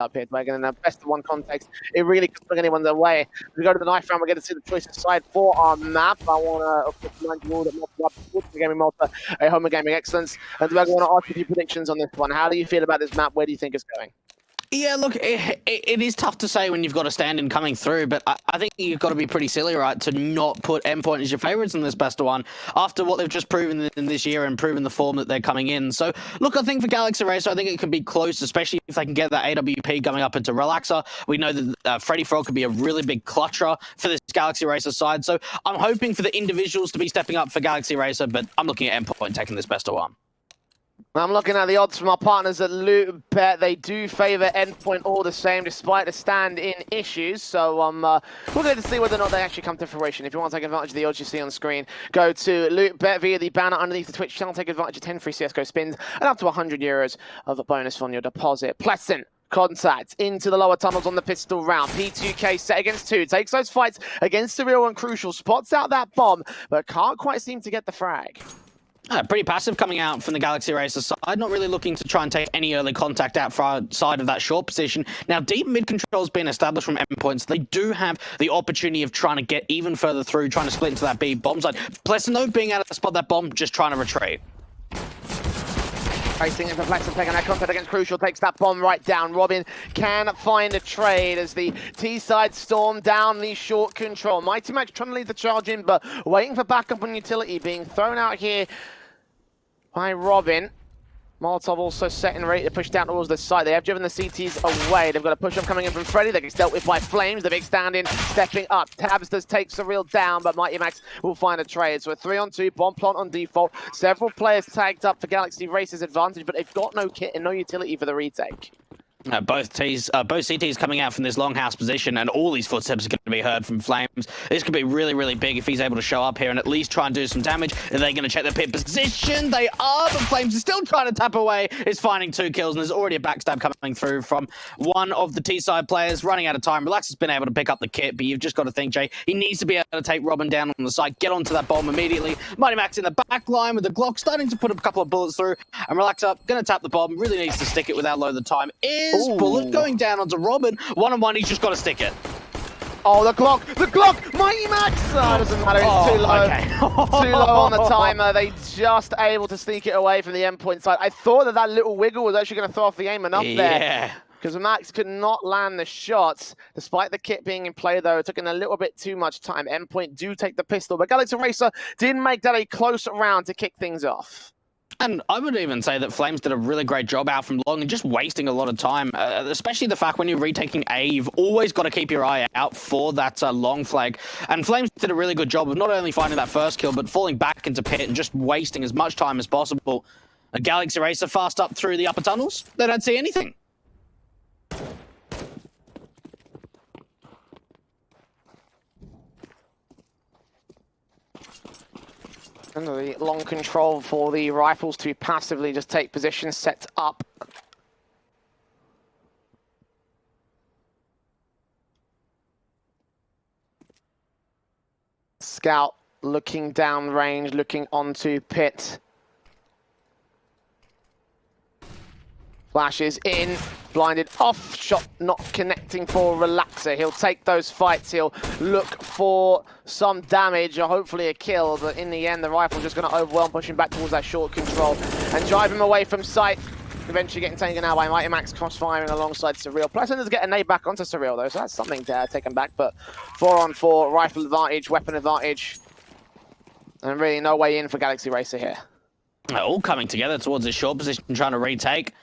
up here. We're getting a best of one context. It really could bring anyone their way. As we go to the knife round, we're going to see the choices side for our map. I want to, of course, remind you all that Malta, Gaming Malta, a home of gaming excellence. And I want to ask you a few predictions on this one. How do you feel about this map? Where do you think it's going? Yeah, look, it is tough to say when you've got a stand-in coming through, but I think you've got to be pretty silly, right, to not put Endpoint as your favourites in this best of one after what they've just proven in this year and proven the form that they're coming in. So, look, I think for Galaxy Racer, I think it could be close, especially if they can get that AWP going up into Relaxer. We know that Freddy Frog could be a really big clutcher for this Galaxy Racer side. So, I'm hoping for the individuals to be stepping up for Galaxy Racer, but I'm looking at Endpoint taking this best of one. I'm looking at the odds from our partners at Loot Bet. They do favour Endpoint all the same, despite the stand-in issues. So we're going to see whether or not they actually come to fruition. If you want to take advantage of the odds you see on screen, go to Loot Bet via the banner underneath the Twitch channel. Take advantage of 10 free CSGO spins and up to €100 of a bonus on your deposit. Pleasant contact into the lower tunnels on the pistol round. P2K set against 2. Takes those fights against Surreal and Crucial. Spots out that bomb, but can't quite seem to get the frag. Pretty passive coming out from the Galaxy Racer side, not really looking to try and take any early contact out side of that short position. Now, deep mid control has been established from Endpoint, so they do have the opportunity of trying to get even further through, trying to split into that B bomb side. Pleasant, though, being able to spot that bomb, just trying to retreat. Racing into Pleasant, taking that contact against Crucial, takes that bomb right down. Robin can find a trade as the T-side storm down the short control. Mighty Max trying to lead the charge in, but waiting for backup on utility, being thrown out here by Robin. Molotov also set and ready to push down towards the site. They have driven the CTs away. They've got a push-up coming in from Freddy that gets dealt with by Flames. The big stand-in stepping up. Tabs does take Surreal down, but Mighty Max will find a trade. So a 3-on-2, bomb plant on default. Several players tagged up for Galaxy Racer's advantage, but they've got no kit and no utility for the retake. Both CTs coming out from this longhouse position, and all these footsteps are going to be heard from Flames. This could be really, really big if he's able to show up here and at least try and do some damage. Are they going to check the pit position? They are, but Flames is still trying to tap away. Is finding 2 kills, and there's already a backstab coming through from one of the T-side players. Running out of time. Relax has been able to pick up the kit, but you've just got to think, Jay, he needs to be able to take Robin down on the side, get onto that bomb immediately. Mighty Max in the back line with the Glock, starting to put a couple of bullets through, and Relax up, going to tap the bomb. Really needs to stick it without low the time. Ooh. Bullet going down onto Robin. 1-on-1, he's just got to stick it. Oh, the Glock! Mighty Max! Oh, it doesn't matter, it's too low. Okay. Too low on the timer. They just able to sneak it away from the Endpoint side. I thought that little wiggle was actually going to throw off the aim enough there. Because Max could not land the shots. Despite the kit being in play, though, it took in a little bit too much time. Endpoint do take the pistol, but Galaxy Racer did make that a close round to kick things off. And I would even say that Flames did a really great job out from long and just wasting a lot of time, especially the fact when you're retaking A, you've always got to keep your eye out for that long flag. And Flames did a really good job of not only finding that first kill, but falling back into pit and just wasting as much time as possible. A Galaxy Racer fast up through the upper tunnels, they don't see anything. And the long control for the rifles to passively just take position, set up. Scout looking down range, looking onto pit. Flashes in, blinded off, shot not connecting for Relaxer. He'll take those fights, he'll look for some damage or hopefully a kill, but in the end the rifle's just going to overwhelm, pushing back towards that short control and drive him away from sight. Eventually getting taken out by Mighty Max, cross-firing alongside Surreal. Pleasant does get a nade back onto Surreal though, so that's something to take him back, but 4-on-4, rifle advantage, weapon advantage, and really no way in for Galaxy Racer here. All coming together towards this short position, trying to retake.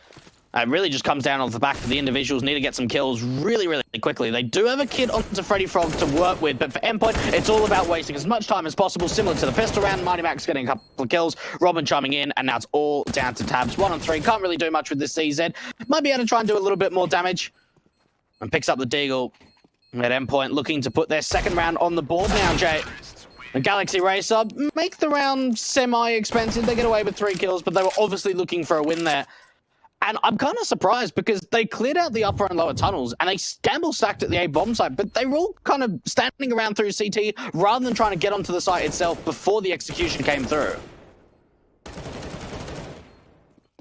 It really just comes down on the back of the individuals need to get some kills really, really quickly. They do have a kid onto Freddy Frog to work with, but for Endpoint, it's all about wasting as much time as possible, similar to the pistol round. Mighty Max getting a couple of kills, Robin chiming in, and now it's all down to Tabs. 1-on-3, can't really do much with this CZ. Might be able to try and do a little bit more damage. And picks up the Deagle. At Endpoint looking to put their second round on the board now, Jay. The Galaxy Racer make the round semi-expensive. They get away with 3 kills, but they were obviously looking for a win there. And I'm kind of surprised because they cleared out the upper and lower tunnels and they gamble stacked at the A bomb site, but they were all kind of standing around through CT rather than trying to get onto the site itself before the execution came through.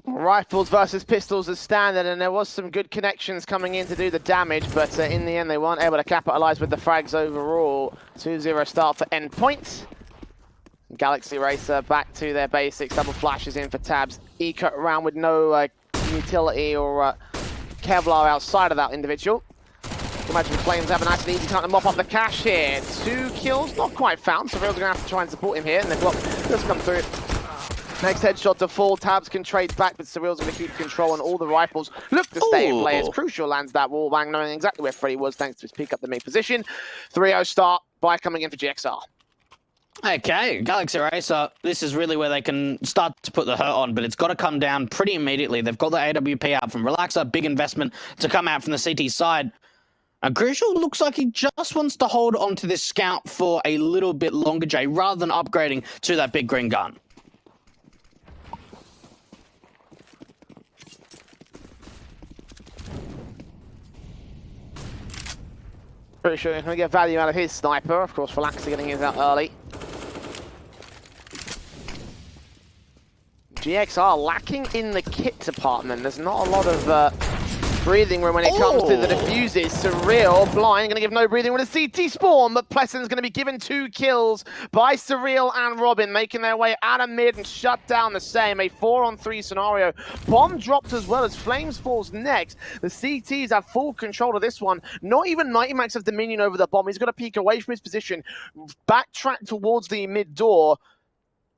Rifles versus pistols as standard, and there was some good connections coming in to do the damage, but in the end they weren't able to capitalize with the frags overall. 2-0 start for Endpoint. Galaxy Racer back to their basics, double flashes in for tabs. Eco around with no utility or Kevlar outside of that individual. Imagine Flames have a nice and easy time to mop up the cash here. 2 kills, not quite found, so Real's going to have to try and support him here, and the block does come through. Next headshot to fall, tabs can trade back, but Surreal's going to keep control on all the rifles. Look to stay in play as Crucial lands that wall bang, knowing exactly where Freddy was thanks to his pick up the main position. 3-0 start, by coming in for GXR. Okay, Galaxy Racer, this is really where they can start to put the hurt on, but it's got to come down pretty immediately. They've got the AWP out from Relaxer, big investment to come out from the CT side. And Crucial looks like he just wants to hold on to this scout for a little bit longer, Jay, rather than upgrading to that big green gun. Pretty sure he's going to get value out of his sniper. Of course, Relaxer getting his out early. GXR lacking in the kit department. There's not a lot of breathing room when it comes to the defuses. Surreal, blind, going to give no breathing room with a CT spawn, but Plesson's going to be given 2 kills by Surreal and Robin, making their way out of mid and shut down the same. A 4-on-3 scenario. Bomb dropped as well as Flames falls next. The CTs have full control of this one. Not even Mighty Max has dominion over the bomb. He's got to peek away from his position, backtrack towards the mid door,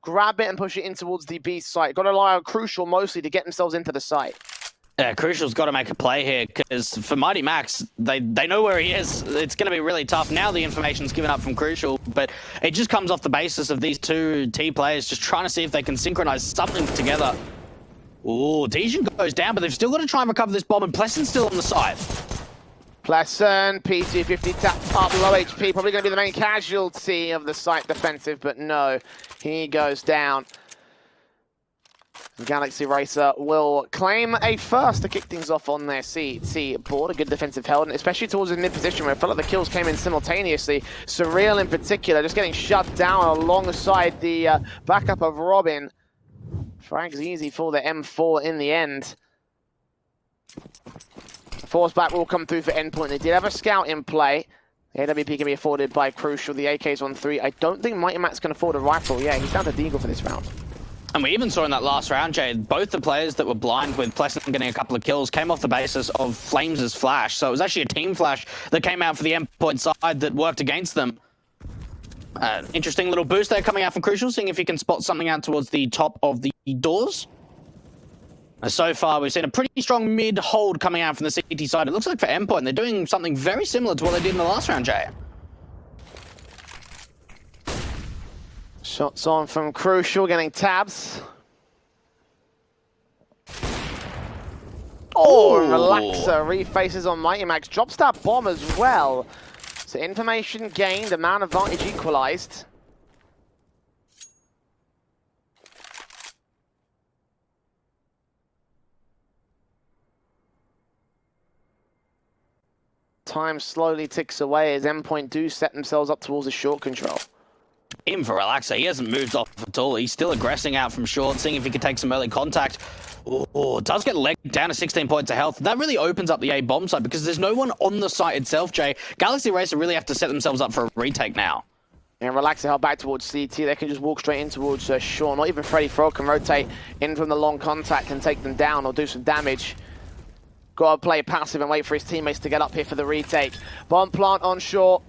grab it and push it in towards the B site. Got to rely on Crucial mostly to get themselves into the site. Yeah, Crucial's got to make a play here, because for Mighty Max, they know where he is. It's going to be really tough. Now the information's given up from Crucial, but it just comes off the basis of these 2 T players just trying to see if they can synchronize something together. Ooh, Dejan goes down, but they've still got to try and recover this bomb, and Plesson's still on the side. Plesson, P250 tapped up, low HP, probably going to be the main casualty of the site defensive, but no, he goes down. Galaxy Racer will claim a first to kick things off on their CT board. A good defensive held, and especially towards the mid position where I felt like the kills came in simultaneously. Surreal in particular, just getting shut down alongside the backup of Robin. Frags easy for the M4 in the end. Force back will come through for Endpoint. They did have a scout in play. The AWP can be afforded by Crucial. The AK's on 3. I don't think Mighty Max can afford a rifle. Yeah, he's down to Deagle for this round. And we even saw in that last round, Jay, both the players that were blind with Plesson getting a couple of kills came off the basis of Flames' flash. So it was actually a team flash that came out for the Endpoint side that worked against them. Interesting little boost there coming out from Crucial, seeing if he can spot something out towards the top of the doors. So far, we've seen a pretty strong mid-hold coming out from the CT side. It looks like for Endpoint, they're doing something very similar to what they did in the last round, Jay. Shots on from Crucial, getting tabs. Oh, Relaxer refaces on Mighty Max. Drops that bomb as well. So information gained, amount advantage equalized. Time slowly ticks away as Endpoint do set themselves up towards a short control. Even for Relaxer, he hasn't moved off at all. He's still aggressing out from short, seeing if he can take some early contact. Oh, does get legged down to 16 points of health. That really opens up the A bomb site because there's no one on the site itself, Jay. Galaxy Racer really have to set themselves up for a retake now. And Relaxer held back towards CT. They can just walk straight in towards Sean. Not even Freddy Frog can rotate in from the long contact and take them down or do some damage. Got to play passive and wait for his teammates to get up here for the retake. Bomb plant on short.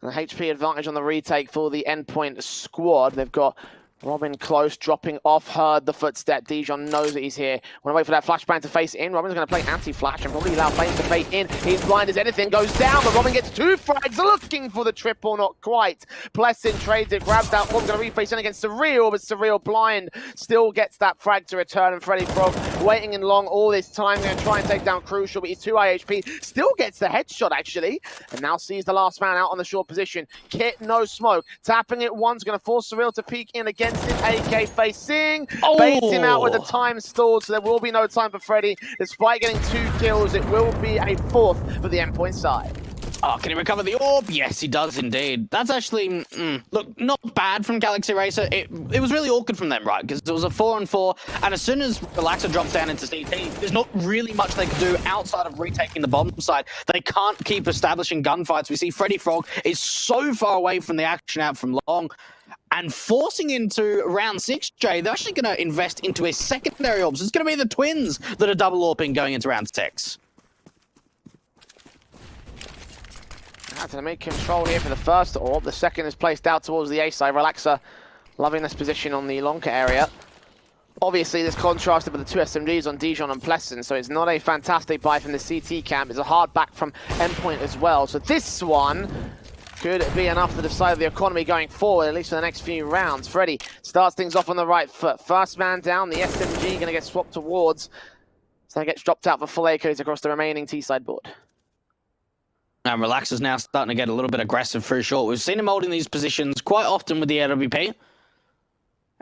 An HP advantage on the retake for the Endpoint squad. They've got Robin close, dropping off, heard the footstep. Dijon knows that he's here. Want to wait for that flashbang to face in. Robin's going to play anti-flash and probably allow Flames to fade in. He's blind as anything, goes down, but Robin gets 2 frags, looking for the triple, not quite. Plesson trades it, grabs that one, going to reface in against Surreal, but Surreal blind still gets that frag to return, and Freddy Frog waiting in long all this time. Going to try and take down Crucial, but he's 2 IHP. Still gets the headshot, actually, and now sees the last man out on the short position. Kit, no smoke. Tapping it once, going to force Surreal to peek in against him. AK facing, baits him out with the time stalled, so there will be no time for Freddy. Despite getting 2 kills, it will be a 4th for the Endpoint side. Oh, can he recover the orb? Yes, he does indeed. That's actually, look, not bad from Galaxy Racer. It was really awkward from them, right? Because it was a 4-on-4, and as soon as Relaxer drops down into CT, there's not really much they can do outside of retaking the bomb site. They can't keep establishing gunfights. We see Freddy Frog is so far away from the action out from long, and forcing into round 6, Jay, they're actually going to invest into a secondary orb. So it's going to be the twins that are double orping going into round 6. That's to make control here for the first orb. The second is placed out towards the A side. Relaxer loving this position on the Lonka area. Obviously, this contrasted with the two SMGs on Dijon and Pleasant, so it's not a fantastic buy from the CT camp. It's a hard back from Endpoint as well. So this one could be enough to decide the economy going forward, at least for the next few rounds. Freddy starts things off on the right foot. First man down, the SMG going to get swapped towards. So it gets dropped out for full ACOs across the remaining T-side board. And Relaxer's now starting to get a little bit aggressive through short. We've seen him holding these positions quite often with the AWP.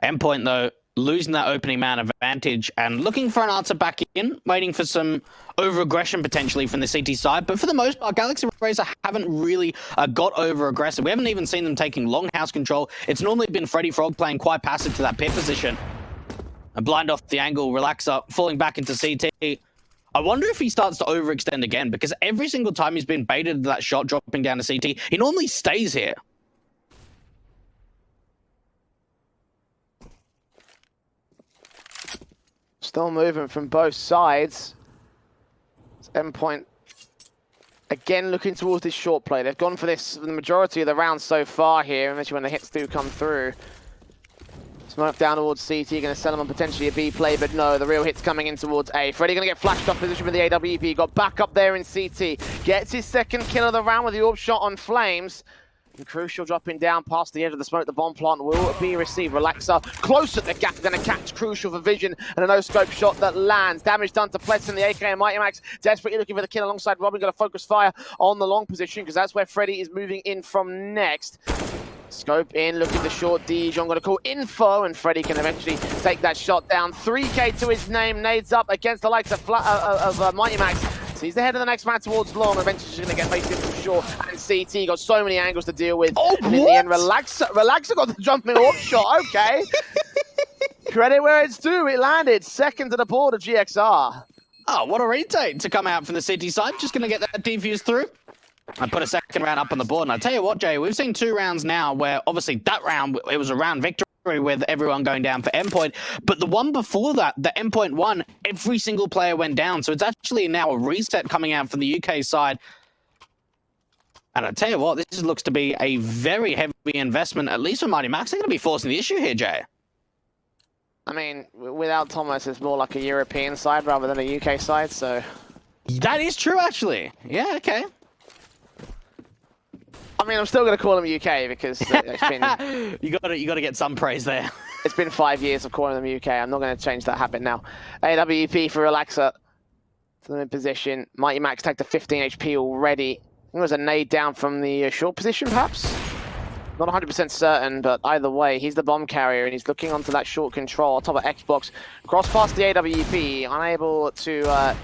Endpoint, though, losing that opening man advantage and looking for an answer back in, waiting for some over-aggression potentially from the CT side. But for the most part, Galaxy Racer haven't really got over-aggressive. We haven't even seen them taking long house control. It's normally been Freddy Frog playing quite passive to that pit position. A blind off the angle, Relaxer falling back into CT. I wonder if he starts to overextend again, because every single time he's been baited into that shot dropping down to CT, he normally stays here. Still moving from both sides. It's Endpoint again looking towards this short play. They've gone for this for the majority of the rounds so far here, especially when the hits do come through. Smoke down towards CT, going to sell him on potentially a B play, but no, the real hit's coming in towards A. Freddy going to get flashed off position with the AWP, got back up there in CT, gets his second kill of the round with the orb shot on Flames. And Crucial dropping down past the edge of the smoke, the bomb plant will be received. Relaxer close at the gap, going to catch Crucial for vision, and a no-scope shot that lands. Damage done to Pleasant, the AK and Mighty Max desperately looking for the kill alongside Robin, going to focus fire on the long position, because that's where Freddy is moving in from next. Scope in, looking the short. Dijon going to call info, and Freddy can eventually take that shot down. 3K to his name, nades up against the likes of Mighty Max. Sees the head of the next man towards long. Eventually she's going to get faced in from short. And CT got so many angles to deal with. Oh, and in the end, Relaxer got the jumping off shot. Okay. Credit where it's due. It landed second to the board of GXR. Oh, what a retake to come out from the CT side. Just going to get that defuse through. I put a second round up on the board, and I tell you what, Jay, we've seen 2 rounds now where obviously that round, it was a round victory with everyone going down for Endpoint, but the one before that, the Endpoint one, every single player went down, so it's actually now a reset coming out from the UK side. And I tell you what, this looks to be a very heavy investment, at least for Mighty Max. They're going to be forcing the issue here, Jay. I mean, without Thomas, it's more like a European side rather than a UK side, so... That is true, actually. Yeah, okay. I mean, I'm still going to call them UK because it's been... you got to get some praise there. It's been 5 years of calling them UK. I'm not going to change that habit now. AWP for Relaxer. To them in position. Mighty Max take the 15 HP already. I think it was a nade down from the short position, perhaps? Not 100% certain, but either way, he's the bomb carrier, and he's looking onto that short control on top of Xbox. Cross past the AWP, unable to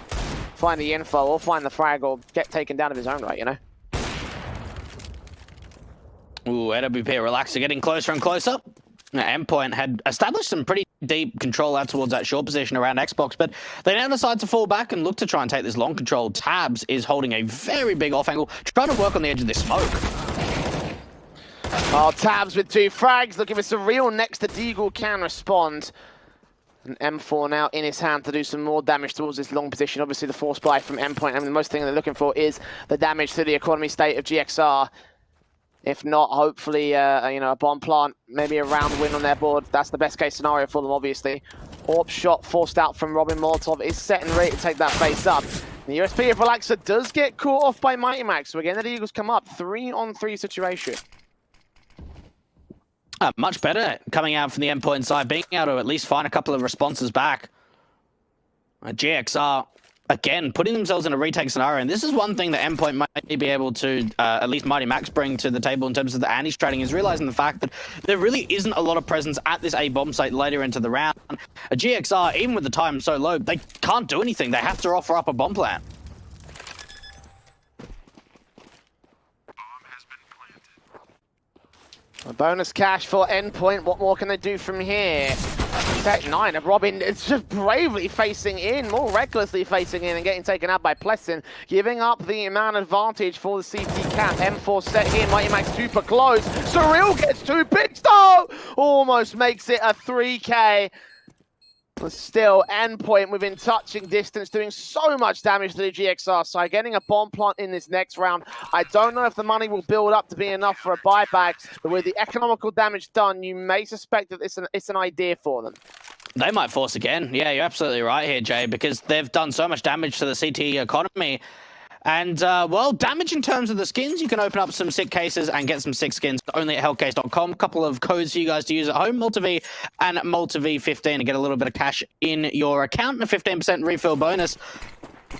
find the info or find the frag or get taken down of his own right, you know? Ooh, AWP Relaxer getting closer and closer. Endpoint had established some pretty deep control out towards that short position around Xbox, but they now decide to fall back and look to try and take this long control. Tabs is holding a very big off angle, trying to work on the edge of this smoke. Oh, Tabs with 2 frags, looking for Surreal next to Deagle, can respond. And M4 now in his hand to do some more damage towards this long position. Obviously the force buy from Endpoint, and the most thing they're looking for is the damage to the economy state of GXR. If not, hopefully, a bomb plant, maybe a round win on their board. That's the best case scenario for them, obviously. Orb shot forced out from Robin. Molotov is set and ready to take that face up. The USP of Relaxer does get caught off by Mighty Max. So again, the Eagles come up 3-on-3 situation. Much better coming out from the Endpoint side, being able to at least find a couple of responses back. GXR, again, putting themselves in a retake scenario, and this is one thing that Endpoint might be able to, at least Mighty Max, bring to the table in terms of the anti-stratting, is realizing the fact that there really isn't a lot of presence at this A-bomb site later into the round. A GXR, even with the time so low, they can't do anything. They have to offer up a bomb plant. A bonus cash for Endpoint. What more can they do from here? Tech 9 of Robin is just bravely facing in, more recklessly facing in and getting taken out by Plessin, giving up the man advantage for the CT camp. M4 set here, Mighty Max super close. Surreal gets 2 picks though! Almost makes it a 3K. But still, Endpoint within touching distance, doing so much damage to the GXR side, getting a bomb plant in this next round. I don't know if the money will build up to be enough for a buyback, but with the economical damage done, you may suspect that it's an idea for them. They might force again. Yeah, you're absolutely right here, Jay, because they've done so much damage to the CT economy. And, well, damage in terms of the skins, you can open up some sick cases and get some sick skins only at hellcase.com. A couple of codes for you guys to use at home, MaltaV and MaltaV15 to get a little bit of cash in your account and a 15% refill bonus.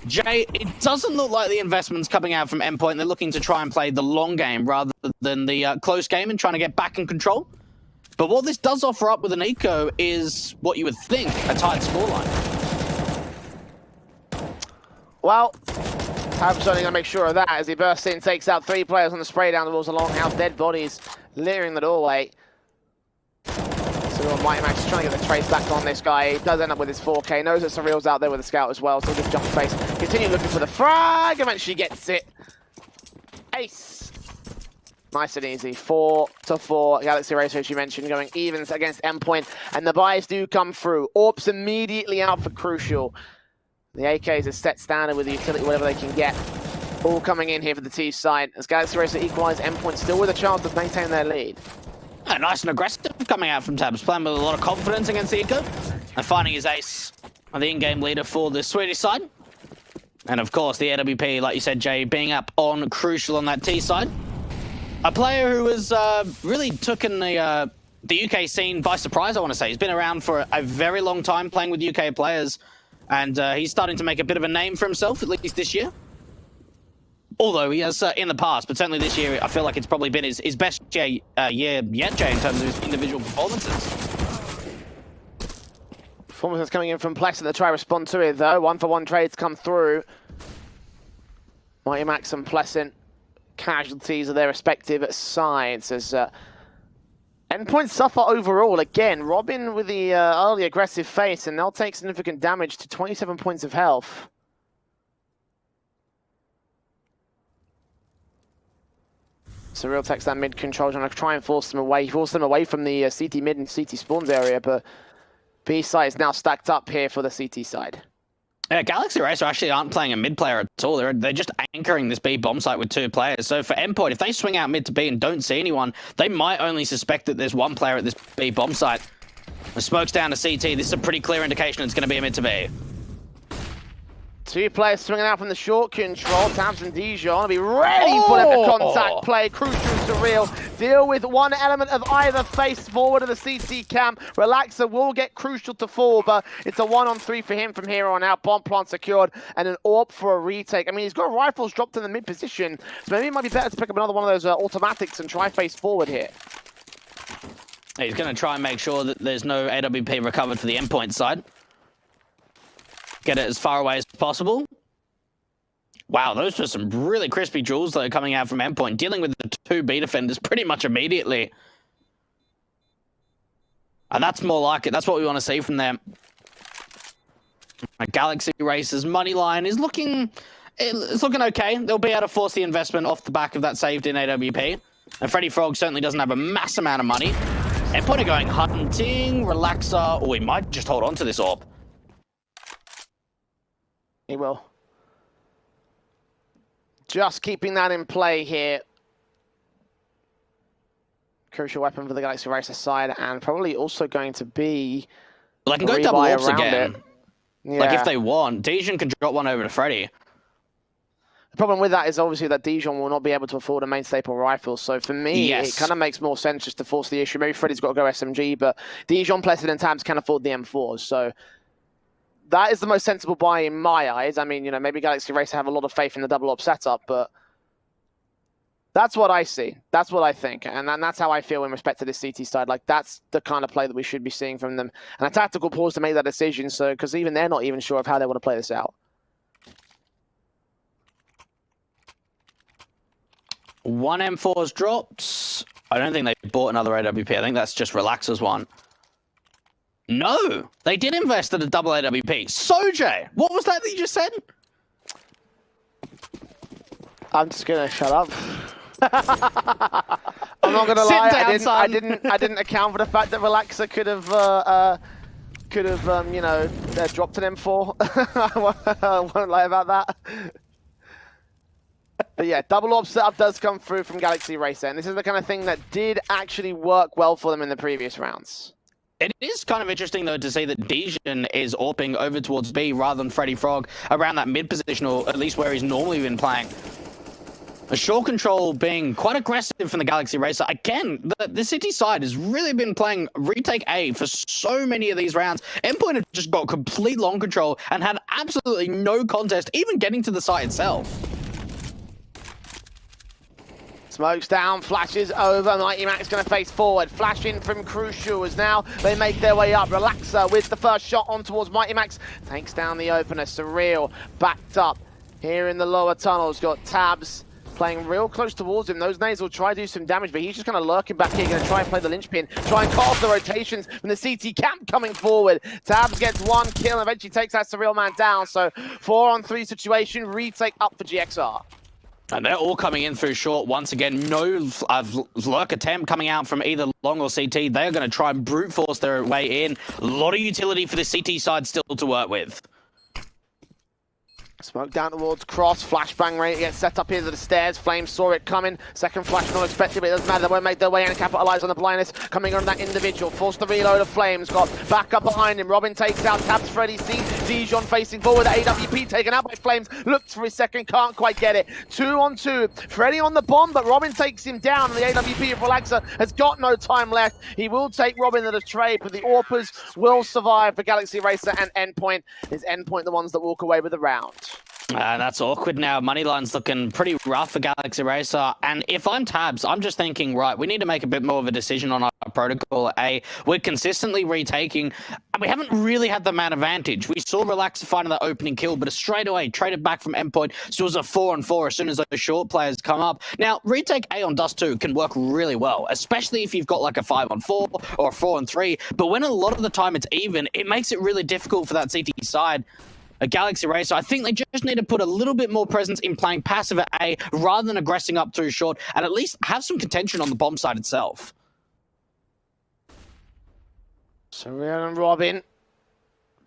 Jay, it doesn't look like the investment's coming out from Endpoint. They're looking to try and play the long game rather than the close game and trying to get back in control. But what this does offer up with an eco is what you would think, a tight scoreline. Well, Tab's only going to make sure of that as he bursts in, takes out 3 players on the spray down the walls along house, dead bodies littering the doorway. So Mighty Max is trying to get the trace back on this guy. He does end up with his 4K, knows that Surreal's out there with the scout as well, so he'll just jump space. Continue looking for the frag, eventually gets it. Ace. Nice and easy, 4-4. Galaxy Racer, as you mentioned, going evens against Endpoint, and the buys do come through. Orps immediately out for Crucial. The AKs are set standard with the utility, whatever they can get. All coming in here for the T side. As Galaxy Racer equalise, Endpoint still with a chance to maintain their lead. Nice and aggressive coming out from Tabs, playing with a lot of confidence against the eco, and finding his ace, the in-game leader for the Swedish side. And of course, the AWP, like you said, Jay, being up on Crucial on that T side. A player who has really taken the UK scene by surprise, I want to say. He's been around for a very long time playing with UK players. And he's starting to make a bit of a name for himself, at least this year. Although he has in the past, but certainly this year, I feel like it's probably been his best year yet, Jay, in terms of his individual performances. Performances coming in from Plessin to try to respond to it, though. 1-for-1 trades come through. Mighty Max and Plessin, casualties of their respective sides as Endpoint suffer overall. Again, Robin with the early aggressive face, and they'll take significant damage to 27 points of health. Surreal takes that mid control, trying to try and force them away from the CT mid and CT spawns area, but B side is now stacked up here for the CT side. Yeah, Galaxy Racer actually aren't playing a mid player at all. They're just anchoring this B bomb site with 2 players. So for Endpoint, if they swing out mid to B and don't see anyone, they might only suspect that there's 1 player at this B bomb site. The smoke's down to CT. This is a pretty clear indication it's going to be a mid to B. 2 players swinging out from the short control. Tabs and Dijon will be ready for the contact play. Crucial Surreal. Deal with one element of either face forward of the CT camp. Relaxer will get Crucial to fall, but it's a 1-on-3 for him from here on out. Bomb plant secured and an AWP for a retake. I mean, he's got rifles dropped in the mid position, so maybe it might be better to pick up another one of those automatics and try face forward here. He's going to try and make sure that there's no AWP recovered for the Endpoint side. Get it as far away as possible. Wow, those were some really crispy jewels that are coming out from Endpoint, dealing with the 2 B defenders pretty much immediately. And that's more like it. That's what we want to see from them. Galaxy Racer's money line is looking okay. They'll be able to force the investment off the back of that saved in AWP. And Freddy Frog certainly doesn't have a mass amount of money. Endpoint are going hunting, Relaxer. Oh, he might just hold on to this AWP. He will. Just keeping that in play here. Crucial weapon for the Galaxy Racer side, and probably also going to be... Well, they can go double AWPs again. Yeah. Like, if they want. Dijon can drop one over to Freddy. The problem with that is obviously that Dijon will not be able to afford a main staple rifle. So for me, It kind of makes more sense just to force the issue. Maybe Freddy's got to go SMG, but Dijon, Plessin, and Tabs can afford the M4s. So that is the most sensible buy in my eyes. I mean, you know, maybe Galaxy Racer have a lot of faith in the double AWP setup, but that's what I see. That's what I think. And that's how I feel in respect to this CT side. Like, that's the kind of play that we should be seeing from them. And a tactical pause to make that decision, so because even they're not even sure of how they want to play this out. One M4's dropped. I don't think they bought another AWP. I think that's just Relaxer's one. No, they did invest in a double AWP. Sojay, what was that you just said? I'm just gonna shut up. I'm not gonna lie. I didn't account for the fact that Relaxer could have you know, dropped an M4. I won't lie about that. But yeah, double orb setup does come through from Galaxy Racer, and this is the kind of thing that did actually work well for them in the previous rounds. It is kind of interesting, though, to see that Dijon is AWPing over towards B rather than Freddy Frog around that mid position, or at least where he's normally been playing. A short control being quite aggressive from the Galaxy Racer. Again, the City side has really been playing retake A for so many of these rounds. Endpoint have just got complete long control and had absolutely no contest, even getting to the site itself. Smokes down, flashes over, Mighty Max going to face forward. Flash in from Crucial as now they make their way up. Relaxer with the first shot on towards Mighty Max. Takes down the opener. Surreal backed up here in the lower tunnels. Got Tabs playing real close towards him. Those nades will try to do some damage, but he's just kind of lurking back here, going to try and play the linchpin, try and cut off the rotations from the CT camp coming forward. Tabs gets one kill and eventually takes that Surreal man down. So 4-on-3 situation, retake up for GXR. And they're all coming in through short. Once again, no lurk attempt coming out from either long or CT. They're going to try and brute force their way in. A lot of utility for the CT side still to work with. Smoke down towards Cross, flashbang rate gets set up here to the stairs. Flames saw it coming. Second flash not expected, but it doesn't matter. They won't make their way in and capitalize on the blindness coming on that individual. Force the reload of Flames. Got back up behind him. Robin takes out Tabs, Freddy C. Dijon facing forward. AWP taken out by Flames. Looks for his second, can't quite get it. 2-on-2. Freddy on the bomb, but Robin takes him down. And the AWP of Relaxer has got no time left. He will take Robin to the trade, but the AWPers will survive for Galaxy Racer and Endpoint. Is Endpoint the ones that walk away with the round? That's awkward now. Moneyline's looking pretty rough for Galaxy Racer. And if I'm Tabs, I'm just thinking, right, we need to make a bit more of a decision on our protocol. We're consistently retaking, and we haven't really had the man advantage. We saw Relaxer finding that opening kill, but straight away traded back from Endpoint. So it was a 4-on-4 as soon as those short players come up. Now, retake A on Dust 2 can work really well, especially if you've got like a 5-on-4 or a 4-on-3. But when a lot of the time it's even, it makes it really difficult for that CT side. A Galaxy Racer, I think they just need to put a little bit more presence in playing passive at A rather than aggressing up through short, and at least have some contention on the bomb side itself. Surreal and Robin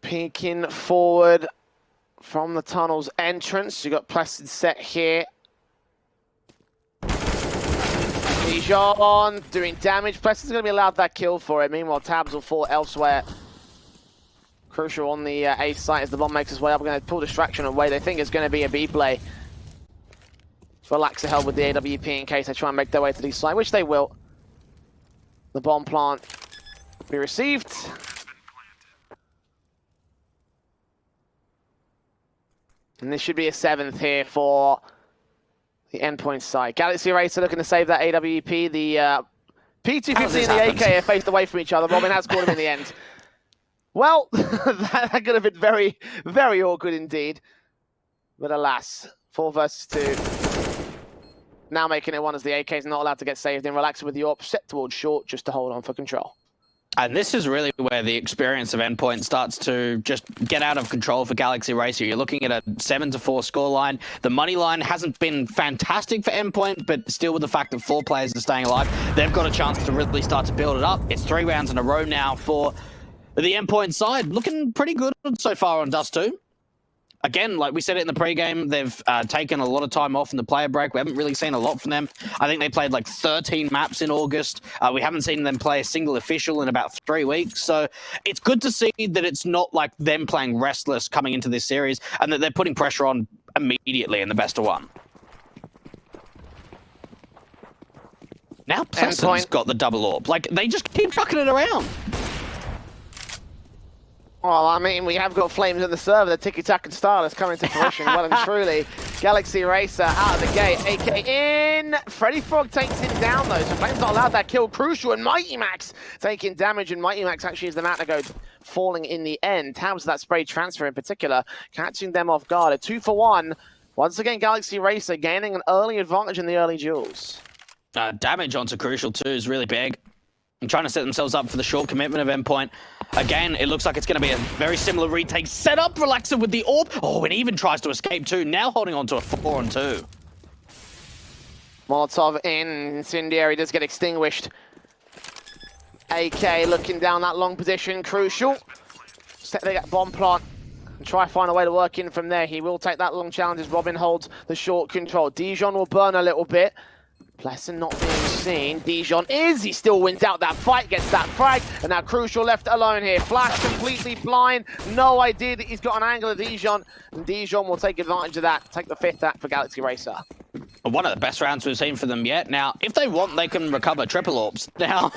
peeking forward from the tunnel's entrance. You got Placid set here. Dijon doing damage. Placid's going to be allowed that kill for it. Meanwhile, Tabs will fall elsewhere. Crucial on the A site as the bomb makes its way up. We're going to pull distraction away. They think it's going to be a B play. Relaxer held with the AWP in case they try and make their way to the site, which they will. The bomb plant be received. And this should be a 7th here for the Endpoint side. Galaxy Racer looking to save that AWP. The P250 and the AK are faced away from each other. Robin has caught him in the end. Well, that could have been very, very awkward indeed. But alas, 4 versus 2. Now making it one as the AK is not allowed to get saved in. Relaxer with the AWP set towards short just to hold on for control. And this is really where the experience of Endpoint starts to just get out of control for Galaxy Racer. You're looking at a 7-4 scoreline. The money line hasn't been fantastic for Endpoint, but still with the fact that 4 players are staying alive, they've got a chance to really start to build it up. It's 3 rounds in a row now for the Endpoint side, looking pretty good so far on Dust 2. Again, like we said it in the pregame, they've taken a lot of time off in the player break. We haven't really seen a lot from them. I think they played like 13 maps in August. We haven't seen them play a single official in about 3 weeks. So it's good to see that it's not like them playing restless coming into this series and that they're putting pressure on immediately in the best of 1. Now Pleasant's got the double AWP. Like, they just keep chucking it around. Well, I mean, we have got Flames in the server. The tiki-taka style is coming to fruition well and truly. Galaxy Racer out of the gate. AK in. Freddy Frog takes him down, though. So Flames not allowed that kill. Crucial and Mighty Max taking damage. And Mighty Max actually is the man to go falling in the end. Tabs that spray transfer in particular, catching them off guard. A 2-for-1. Once again, Galaxy Racer gaining an early advantage in the early duels. Damage onto Crucial too is really big. And trying to set themselves up for the short commitment of Endpoint. Again, it looks like it's going to be a very similar retake setup. Relaxer with the orb. Oh, and even tries to escape too. Now holding on to a 4-on-2. Molotov in, Incendiary does get extinguished. AK looking down that long position, Crucial. Set the bomb plant and try find a way to work in from there. He will take that long challenge as Robin holds the short control. Dijon will burn a little bit. Pleasant not being seen. Dijon he still wins out that fight, gets that frag, and now Crucial left alone here. Flash completely blind, no idea that he's got an angle of Dijon, and Dijon will take advantage of that, take the 5th act for Galaxy Racer. One of the best rounds we've seen for them yet. Now, if they want, they can recover triple orbs. Now,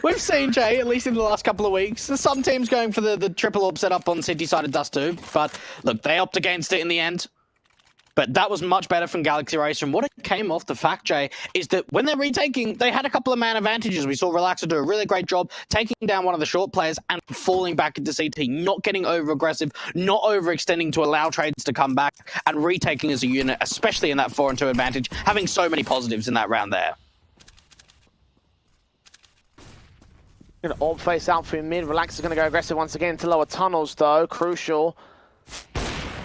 we've seen, Jay, at least in the last couple of weeks, some teams going for the triple orb setup on City side of Dust 2, but look, they opt against it in the end. But that was much better from Galaxy Racer. And what it came off the fact, Jay, is that when they're retaking, they had a couple of man advantages. We saw Relaxer do a really great job taking down one of the short players and falling back into CT, not getting over-aggressive, not overextending to allow trades to come back, and retaking as a unit, especially in that 4-on-2 advantage, having so many positives in that round there. Gonna orb face out through mid. Relaxer's gonna go aggressive once again to lower tunnels, though. Crucial.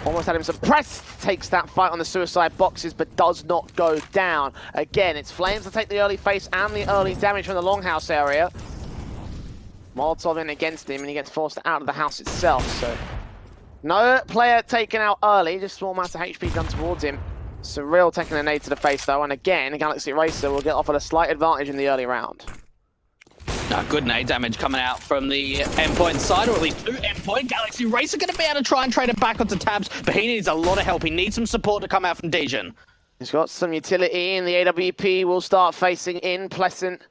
Almost had him suppressed, takes that fight on the suicide boxes, but does not go down. Again, it's Flames to take the early face and the early damage from the longhouse area. Molotov in against him, and he gets forced out of the house itself, so... No player taken out early, just small amount of HP done towards him. Surreal taking a nade to the face, though, and again, Galaxy Racer will get offered a slight advantage in the early round. Good nade damage coming out from the Endpoint side, or at least 2 Endpoint. Galaxy Racer going to be able to try and trade it back onto Tabs, but he needs a lot of help. He needs some support to come out from Dijon. He's got some utility, and the AWP will start facing in. Pleasant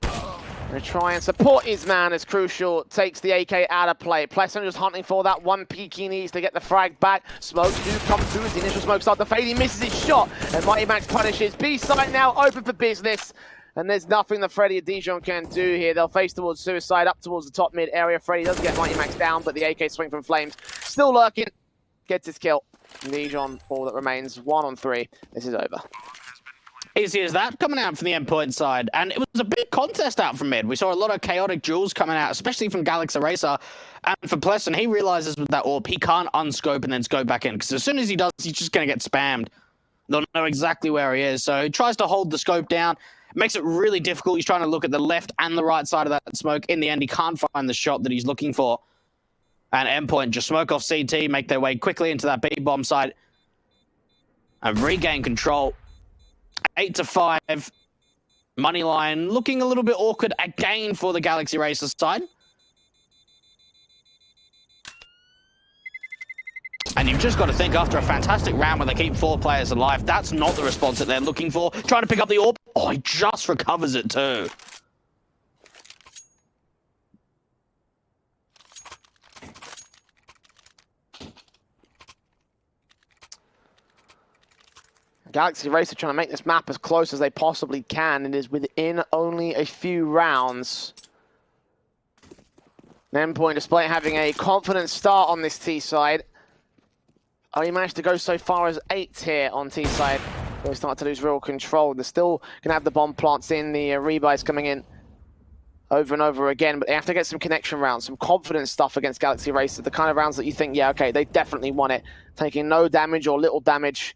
going to try and support his man as Crucial takes the AK out of play. Pleasant just hunting for that one peek he needs to get the frag back. Smokes do come through as the initial smoke start to fade. He misses his shot, and Mighty Max punishes. B side now open for business. And there's nothing that Freddy and Dijon can do here. They'll face towards Suicide, up towards the top mid area. Freddy does get Mighty Max down, but the AK swing from Flames still lurking. Gets his kill. Dijon, all that remains, 1-on-3. This is over. Easy as that, coming out from the Endpoint side. And it was a big contest out from mid. We saw a lot of chaotic duels coming out, especially from Galaxy Racer. And for Pleasant, he realizes with that orb, he can't unscope and then scope back in. Because as soon as he does, he's just going to get spammed. They'll know exactly where he is. So he tries to hold the scope down. Makes it really difficult. He's trying to look at the left and the right side of that smoke. In the end, he can't find the shot that he's looking for. And Endpoint just smoke off CT, make their way quickly into that B-bomb site, and regain control. 8-5. Moneyline looking a little bit awkward again for the Galaxy Racer side. And you've just got to think, after a fantastic round where they keep 4 players alive, that's not the response that they're looking for. Trying to pick up the orb. Oh, he just recovers it too. Galaxy Racer trying to make this map as close as they possibly can. It is within only a few rounds. Endpoint, despite having a confident start on this T side, only managed to go so far as 8 here on T side. They start to lose real control. They're still going to have the bomb plants in, the rebuys coming in over and over again, but they have to get some connection rounds, some confidence stuff against Galaxy Racer, the kind of rounds that you think, yeah, okay, they definitely won it. Taking no damage or little damage.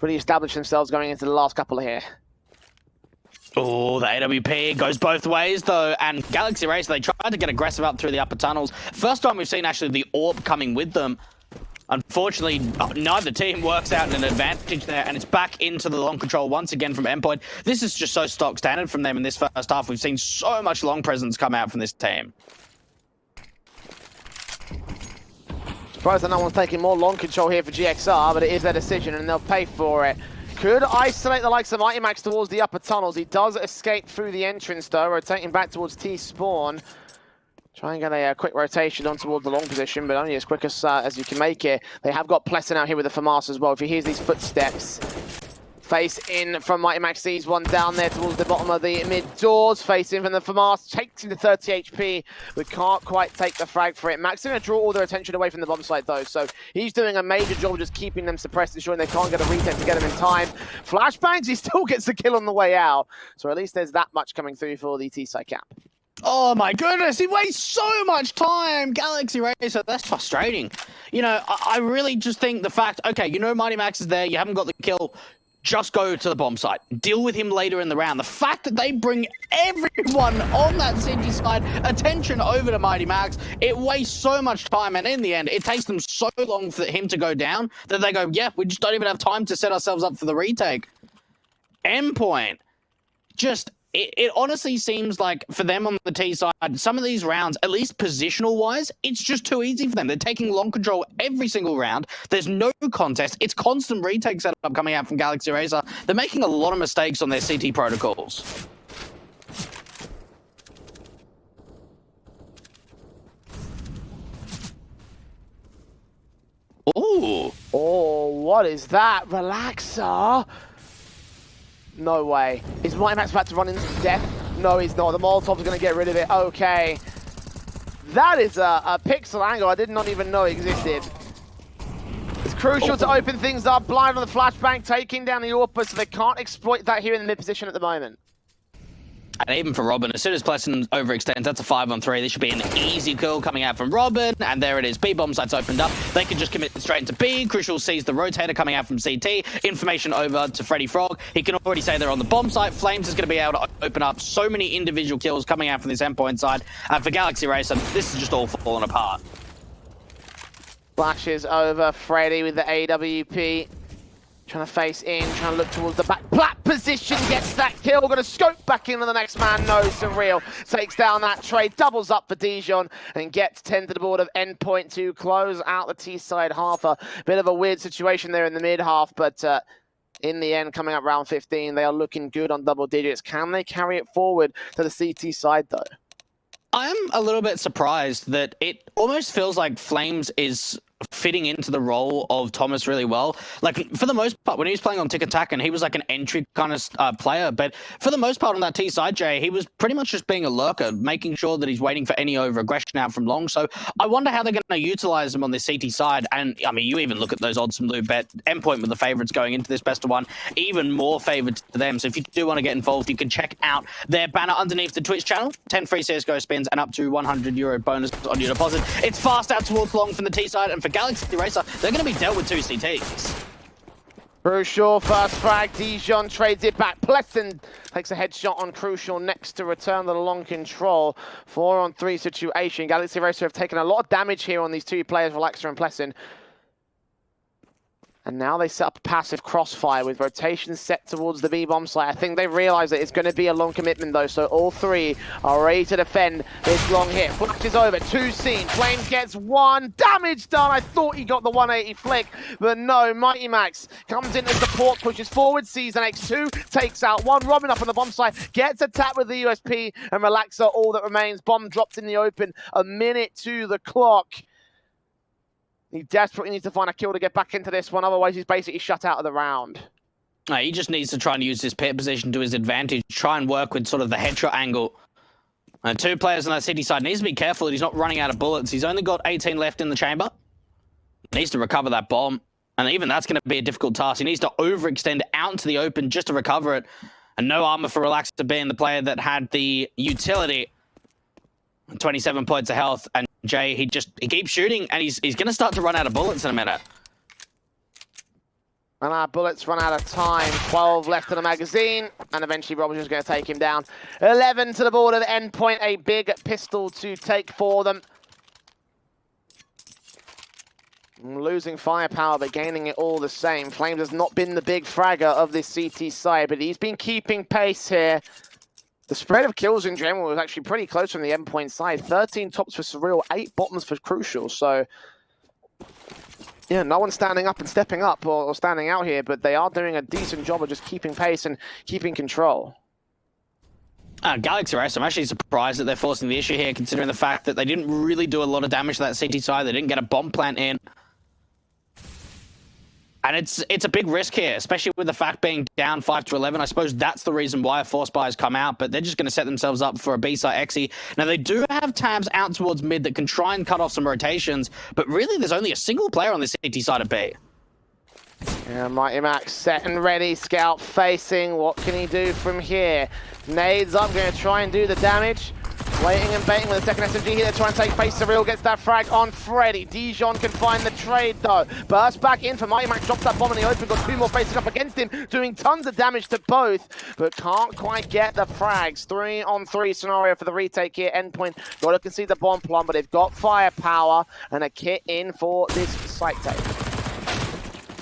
Really established themselves going into the last couple here. Oh, the AWP goes both ways, though, and Galaxy Racer, they tried to get aggressive up through the upper tunnels. First time we've seen, actually, the orb coming with them. Unfortunately, neither team works out in an advantage there, and it's back into the long control once again from Endpoint. This is just so stock standard from them in this first half. We've seen so much long presence come out from this team. Surprised that no one's taking more long control here for GXR, but it is their decision and they'll pay for it. Could isolate the likes of Mighty Max towards the upper tunnels. He does escape through the entrance though, rotating back towards T-spawn. Try and get a quick rotation on towards the long position, but only as quick as you can make it. They have got Pleasant out here with the FAMAS as well. If he hears these footsteps, Face in from Mighty Max, sees one down there towards the bottom of the mid doors. Face in from the FAMAS, takes him to 30 HP, but can't quite take the frag for it. Max is going to draw all their attention away from the bomb site though, so he's doing a major job just keeping them suppressed, ensuring they can't get a retake to get them in time. Flashbangs, he still gets the kill on the way out, so at least there's that much coming through for the T-side cap. Oh my goodness, he wastes so much time! Galaxy Racer, that's frustrating. You know, I really just think the fact, okay, you know Mighty Max is there, you haven't got the kill, just go to the bomb site. Deal with him later in the round. The fact that they bring everyone on that city side attention over to Mighty Max, it wastes so much time, and in the end, it takes them so long for him to go down that they go, yeah, we just don't even have time to set ourselves up for the retake. Endpoint. Just, it honestly seems like for them on the T side, some of these rounds, at least positional-wise, it's just too easy for them. They're taking long control every single round. There's no contest. It's constant retake setup coming out from Galaxy Racer. They're making a lot of mistakes on their CT protocols. Ooh. Oh, what is that? Relaxer? No way. Is Mighty Max about to run into death? No, he's not. The Molotov's going to get rid of it. Okay. That is a pixel angle I did not even know existed. It's crucial to open things up. Blind on the flashbang, taking down the AWP, so they can't exploit that here in the mid position at the moment. And even for Robin, as soon as Pleasant overextends, that's a 5-on-3. This should be an easy kill coming out from Robin. And there it is. B bomb site's opened up. They can just commit straight into B. Crucial sees the rotator coming out from CT. Information over to Freddy Frog. He can already say they're on the bomb site. Flames is going to be able to open up so many individual kills coming out from this Endpoint side. And for Galaxy Racer, this is just all falling apart. Flashes over Freddy with the AWP. Trying to face in, trying to look towards the back. Plat position gets that kill. Going to scope back into the next man. No, Surreal takes down that trade. Doubles up for Dijon and gets 10 to the board of Endpoint to close out the T-side half. A bit of a weird situation there in the mid half, but in the end, coming up round 15, they are looking good on double digits. Can they carry it forward to the CT side though? I'm a little bit surprised that it almost feels like Flames is fitting into the role of Thomas really well. Like, for the most part, when he was playing on Tick Attack, and he was like an entry kind of player, but for the most part on that T side, Jay, he was pretty much just being a lurker, making sure that he's waiting for any over-aggression out from long. So I wonder how they're going to utilize him on this CT side. And, I mean, you even look at those odds from Lou Bet. Endpoint with the favorites going into this best of one, even more favored to them. So if you do want to get involved, you can check out their banner underneath the Twitch channel. 10 free CSGO spins and up to €100 bonus on your deposit. It's fast out towards long from the T side, and for Galaxy Racer, they're going to be dealt with 2 CTs. Crucial first frag. Dijon trades it back. Plesson takes a headshot on Crucial next to return the long control. 4-on-3 situation. Galaxy Racer have taken a lot of damage here on these two players, Relaxer and Plesson. And now they set up a passive crossfire with rotation set towards the B-bomb site. I think they realize that it's going to be a long commitment though, so all three are ready to defend this long hit. Flash is over, 2 seen. Flames gets 1. Damage done. I thought he got the 180 flick, but no. Mighty Max comes in to support, pushes forward, sees an X2, takes out 1. Robin up on the bomb site, gets attacked with the USP, and Relaxer all that remains. Bomb dropped in the open, a minute to the clock. He desperately needs to find a kill to get back into this one, otherwise he's basically shut out of the round. He just needs to try and use his pit position to his advantage, try and work with sort of the headshot angle. And 2 players on that city side. Needs to be careful that he's not running out of bullets. He's only got 18 left in the chamber. Needs to recover that bomb. And even that's going to be a difficult task. He needs to overextend out into the open just to recover it. And no armor for Relaxer being the player that had the utility. 27 points of health, and Jay, he keeps shooting, and he's going to start to run out of bullets in a minute. And our bullets run out of time. 12 left in the magazine, and eventually Robert's just going to take him down. 11 to the board of the Endpoint, a big pistol to take for them. Losing firepower, but gaining it all the same. Flames has not been the big fragger of this CT side, but he's been keeping pace here. The spread of kills in general was actually pretty close from the Endpoint side. 13 tops for Surreal, 8 bottoms for Crucial. So, yeah, no one's standing up and stepping up or standing out here, but they are doing a decent job of just keeping pace and keeping control. Galaxy Race, I'm actually surprised that they're forcing the issue here, considering the fact that they didn't really do a lot of damage to that CT side. They didn't get a bomb plant in. And it's a big risk here, especially with the fact being down 5 to 11. I suppose that's the reason why a force buy has come out, but they're just going to set themselves up for a B-side Xe. Now, they do have tabs out towards mid that can try and cut off some rotations, but really there's only a single player on the CT side of B. Yeah, Mighty Max set and ready. Scout facing. What can he do from here? Nades up, going to try and do the damage. Waiting and baiting with a second SMG here to try and take face. Surreal gets that frag on Freddy. Dijon can find the trade though. Burst back in for Mighty Max, drops that bomb in the open. Got two more facing up against him, doing tons of damage to both, but can't quite get the frags. 3-on-3 scenario for the retake here. Endpoint got to concede the bomb plumb, but they've got firepower and a kit in for this site take.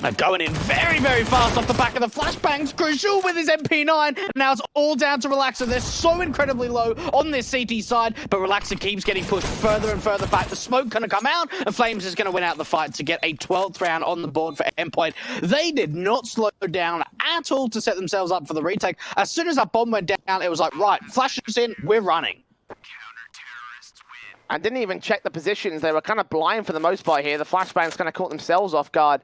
They're going in very, very fast off the back of the flashbangs. Crucial with his MP9. Now it's all down to Relaxer. They're so incredibly low on this CT side, but Relaxer keeps getting pushed further and further back. The smoke going to come out, and Flames is going to win out the fight to get a 12th round on the board for Endpoint. They did not slow down at all to set themselves up for the retake. As soon as that bomb went down, it was like, right, flashes in, we're running. And didn't even check the positions. They were kind of blind for the most part here. The flashbangs kind of caught themselves off guard.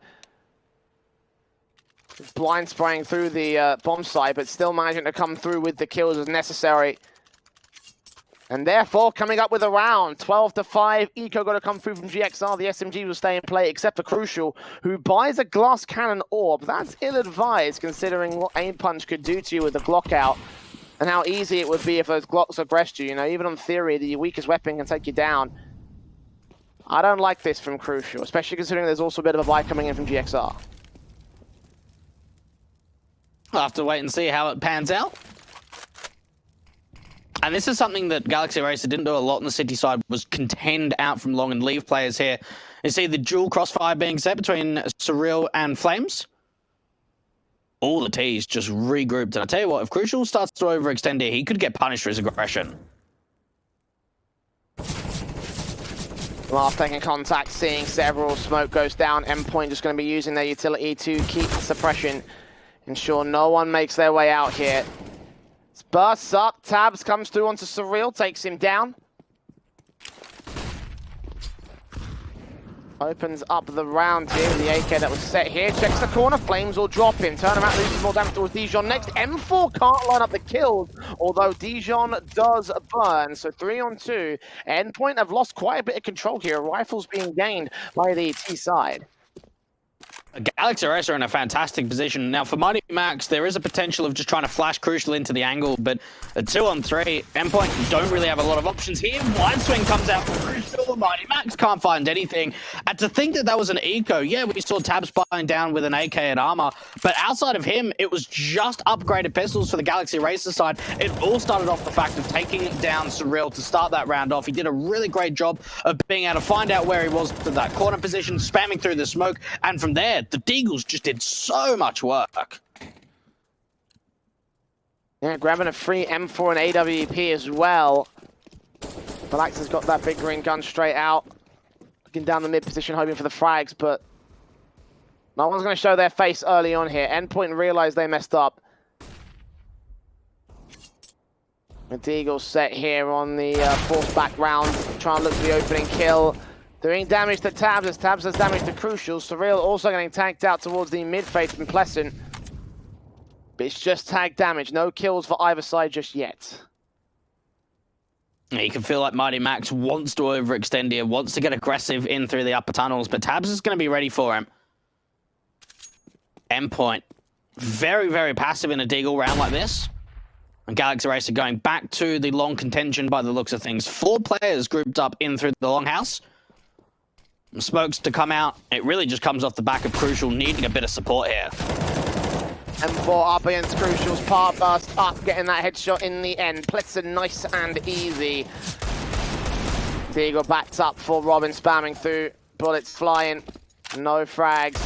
Blind spraying through the bomb site, but still managing to come through with the kills as necessary. And therefore, coming up with a round, 12-5. Eco got to come through from GXR. The SMG will stay in play, except for Crucial, who buys a glass cannon orb. That's ill-advised, considering what Aim Punch could do to you with the Glock out, and how easy it would be if those Glocks aggressed you. You know, even on theory, the weakest weapon can take you down. I don't like this from Crucial, especially considering there's also a bit of a buy coming in from GXR. We'll have to wait and see how it pans out. And this is something that Galaxy Racer didn't do a lot on the city side, was contend out from long and leave players here. You see the dual crossfire being set between Surreal and Flames. All the T's just regrouped. And I tell you what, if Crucial starts to overextend here, he could get punished for his aggression. Last taking contact, seeing several. Smoke goes down. Endpoint just going to be using their utility to keep suppression. Ensure no one makes their way out here. Bursts up, Tabs comes through onto Surreal, takes him down. Opens up the round here with the AK that was set here. Checks the corner, Flames will drop him. Turn him out, loses more damage towards Dijon next. M4 can't line up the kills, although Dijon does burn. So 3-on-2. Endpoint have lost quite a bit of control here. Rifles being gained by the T side. Galaxy Racer are in a fantastic position. Now, for Mighty Max, there is a potential of just trying to flash Crucial into the angle, but a 2-on-3, Endpoint don't really have a lot of options here. Wide swing comes out for Crucial. Mighty Max can't find anything. And to think that that was an eco, yeah, we saw Tabs buying down with an AK and armor, but outside of him, it was just upgraded pistols for the Galaxy Racer side. It all started off the fact of taking it down Surreal to start that round off. He did a really great job of being able to find out where he was to that corner position, spamming through the smoke, and from there, the Deagles just did so much work. Yeah, grabbing a free M4 and AWP as well. Relax has got that big green gun straight out. Looking down the mid position, hoping for the frags, but no one's going to show their face early on here. Endpoint realized they messed up. The Deagles set here on the fourth back round, trying to look for the opening kill. Doing damage to Tabs as Tabs does damage to Crucial. Surreal also getting tagged out towards the mid-phase from Pleasant. But it's just tag damage. No kills for either side just yet. You can feel like Mighty Max wants to overextend here, wants to get aggressive in through the upper tunnels, but Tabs is going to be ready for him. Endpoint. Very, very passive in a Deagle round like this. And Galaxy Racer going back to the long contention by the looks of things. 4 players grouped up in through the longhouse. Smokes to come out. It really just comes off the back of Crucial needing a bit of support here. M4 up against Crucial's part burst up, getting that headshot in the end. Pleasant nice and easy. Deagle backed up for Robin, spamming through. Bullets flying. No frags.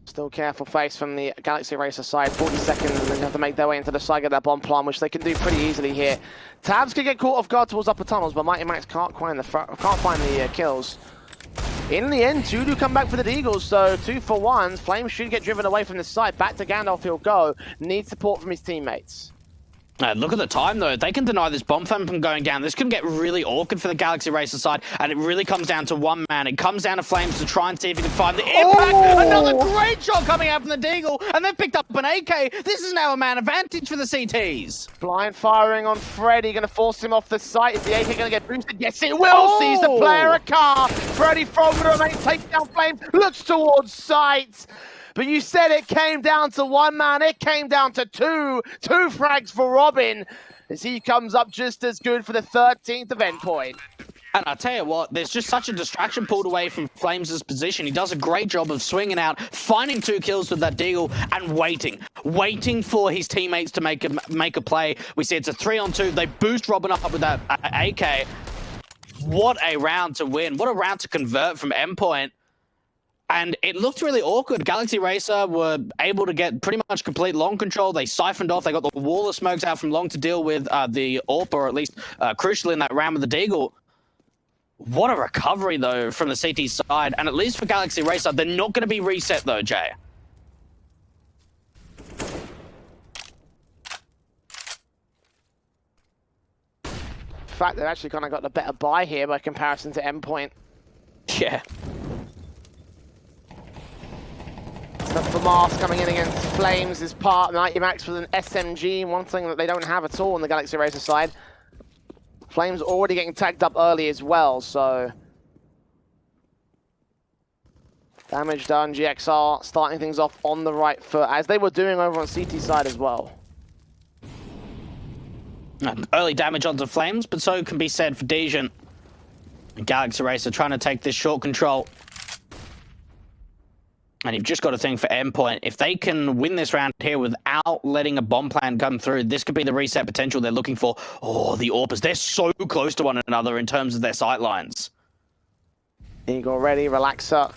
Still careful face from the Galaxy Racer side. 40 seconds, and they have to make their way into the side of that bomb plant, which they can do pretty easily here. Tabs can get caught off guard towards upper tunnels, but Mighty Max can't find the kills. In the end, 2 do come back for the Deagles, so 2 for 1. Flames should get driven away from the side. Back to Gandalf he'll go. Needs support from his teammates. Look at the time, though. If they can deny this bomb flame from going down, this could get really awkward for the Galaxy Racer side, and it really comes down to one man. It comes down to Flames to try and see if he can find the impact. Oh! Another great shot coming out from the Deagle, and they've picked up an AK. This is now a man advantage for the CTs. Blind firing on Freddy, going to force him off the site. Is the AK going to get boosted? Yes, it will. Sees the player a car. Freddy from the remain takes down Flames, looks towards sight. But you said it came down to one man. It came down to two. Two frags for Robin as he comes up just as good for the 13th of Endpoint. And I'll tell you what, there's just such a distraction pulled away from Flames' position. He does a great job of swinging out, finding 2 kills with that Deagle, and waiting for his teammates to make a play. We see it's a 3-on-2. They boost Robin up with that AK. What a round to win. What a round to convert from Endpoint. And it looked really awkward. Galaxy Racer were able to get pretty much complete long control. They siphoned off. They got the wall of smokes out from long to deal with the AWP, or at least crucially in that round with the Deagle. What a recovery, though, from the CT side. And at least for Galaxy Racer, they're not going to be reset, though, Jay. In fact, they've actually kind of got the better buy here by comparison to Endpoint. Yeah. For Mars coming in against Flames is part. Mighty Max with an SMG, one thing that they don't have at all on the Galaxy Racer side. Flames already getting tagged up early as well, so... Damage done, GXR starting things off on the right foot, as they were doing over on CT side as well. Early damage onto Flames, but so can be said for Dejan. Galaxy Racer trying to take this short control. And you've just got to think for Endpoint, if they can win this round here without letting a bomb plan come through, this could be the reset potential they're looking for. Oh, the AWPers, they're so close to one another in terms of their sight lines. Eagle ready, Relaxer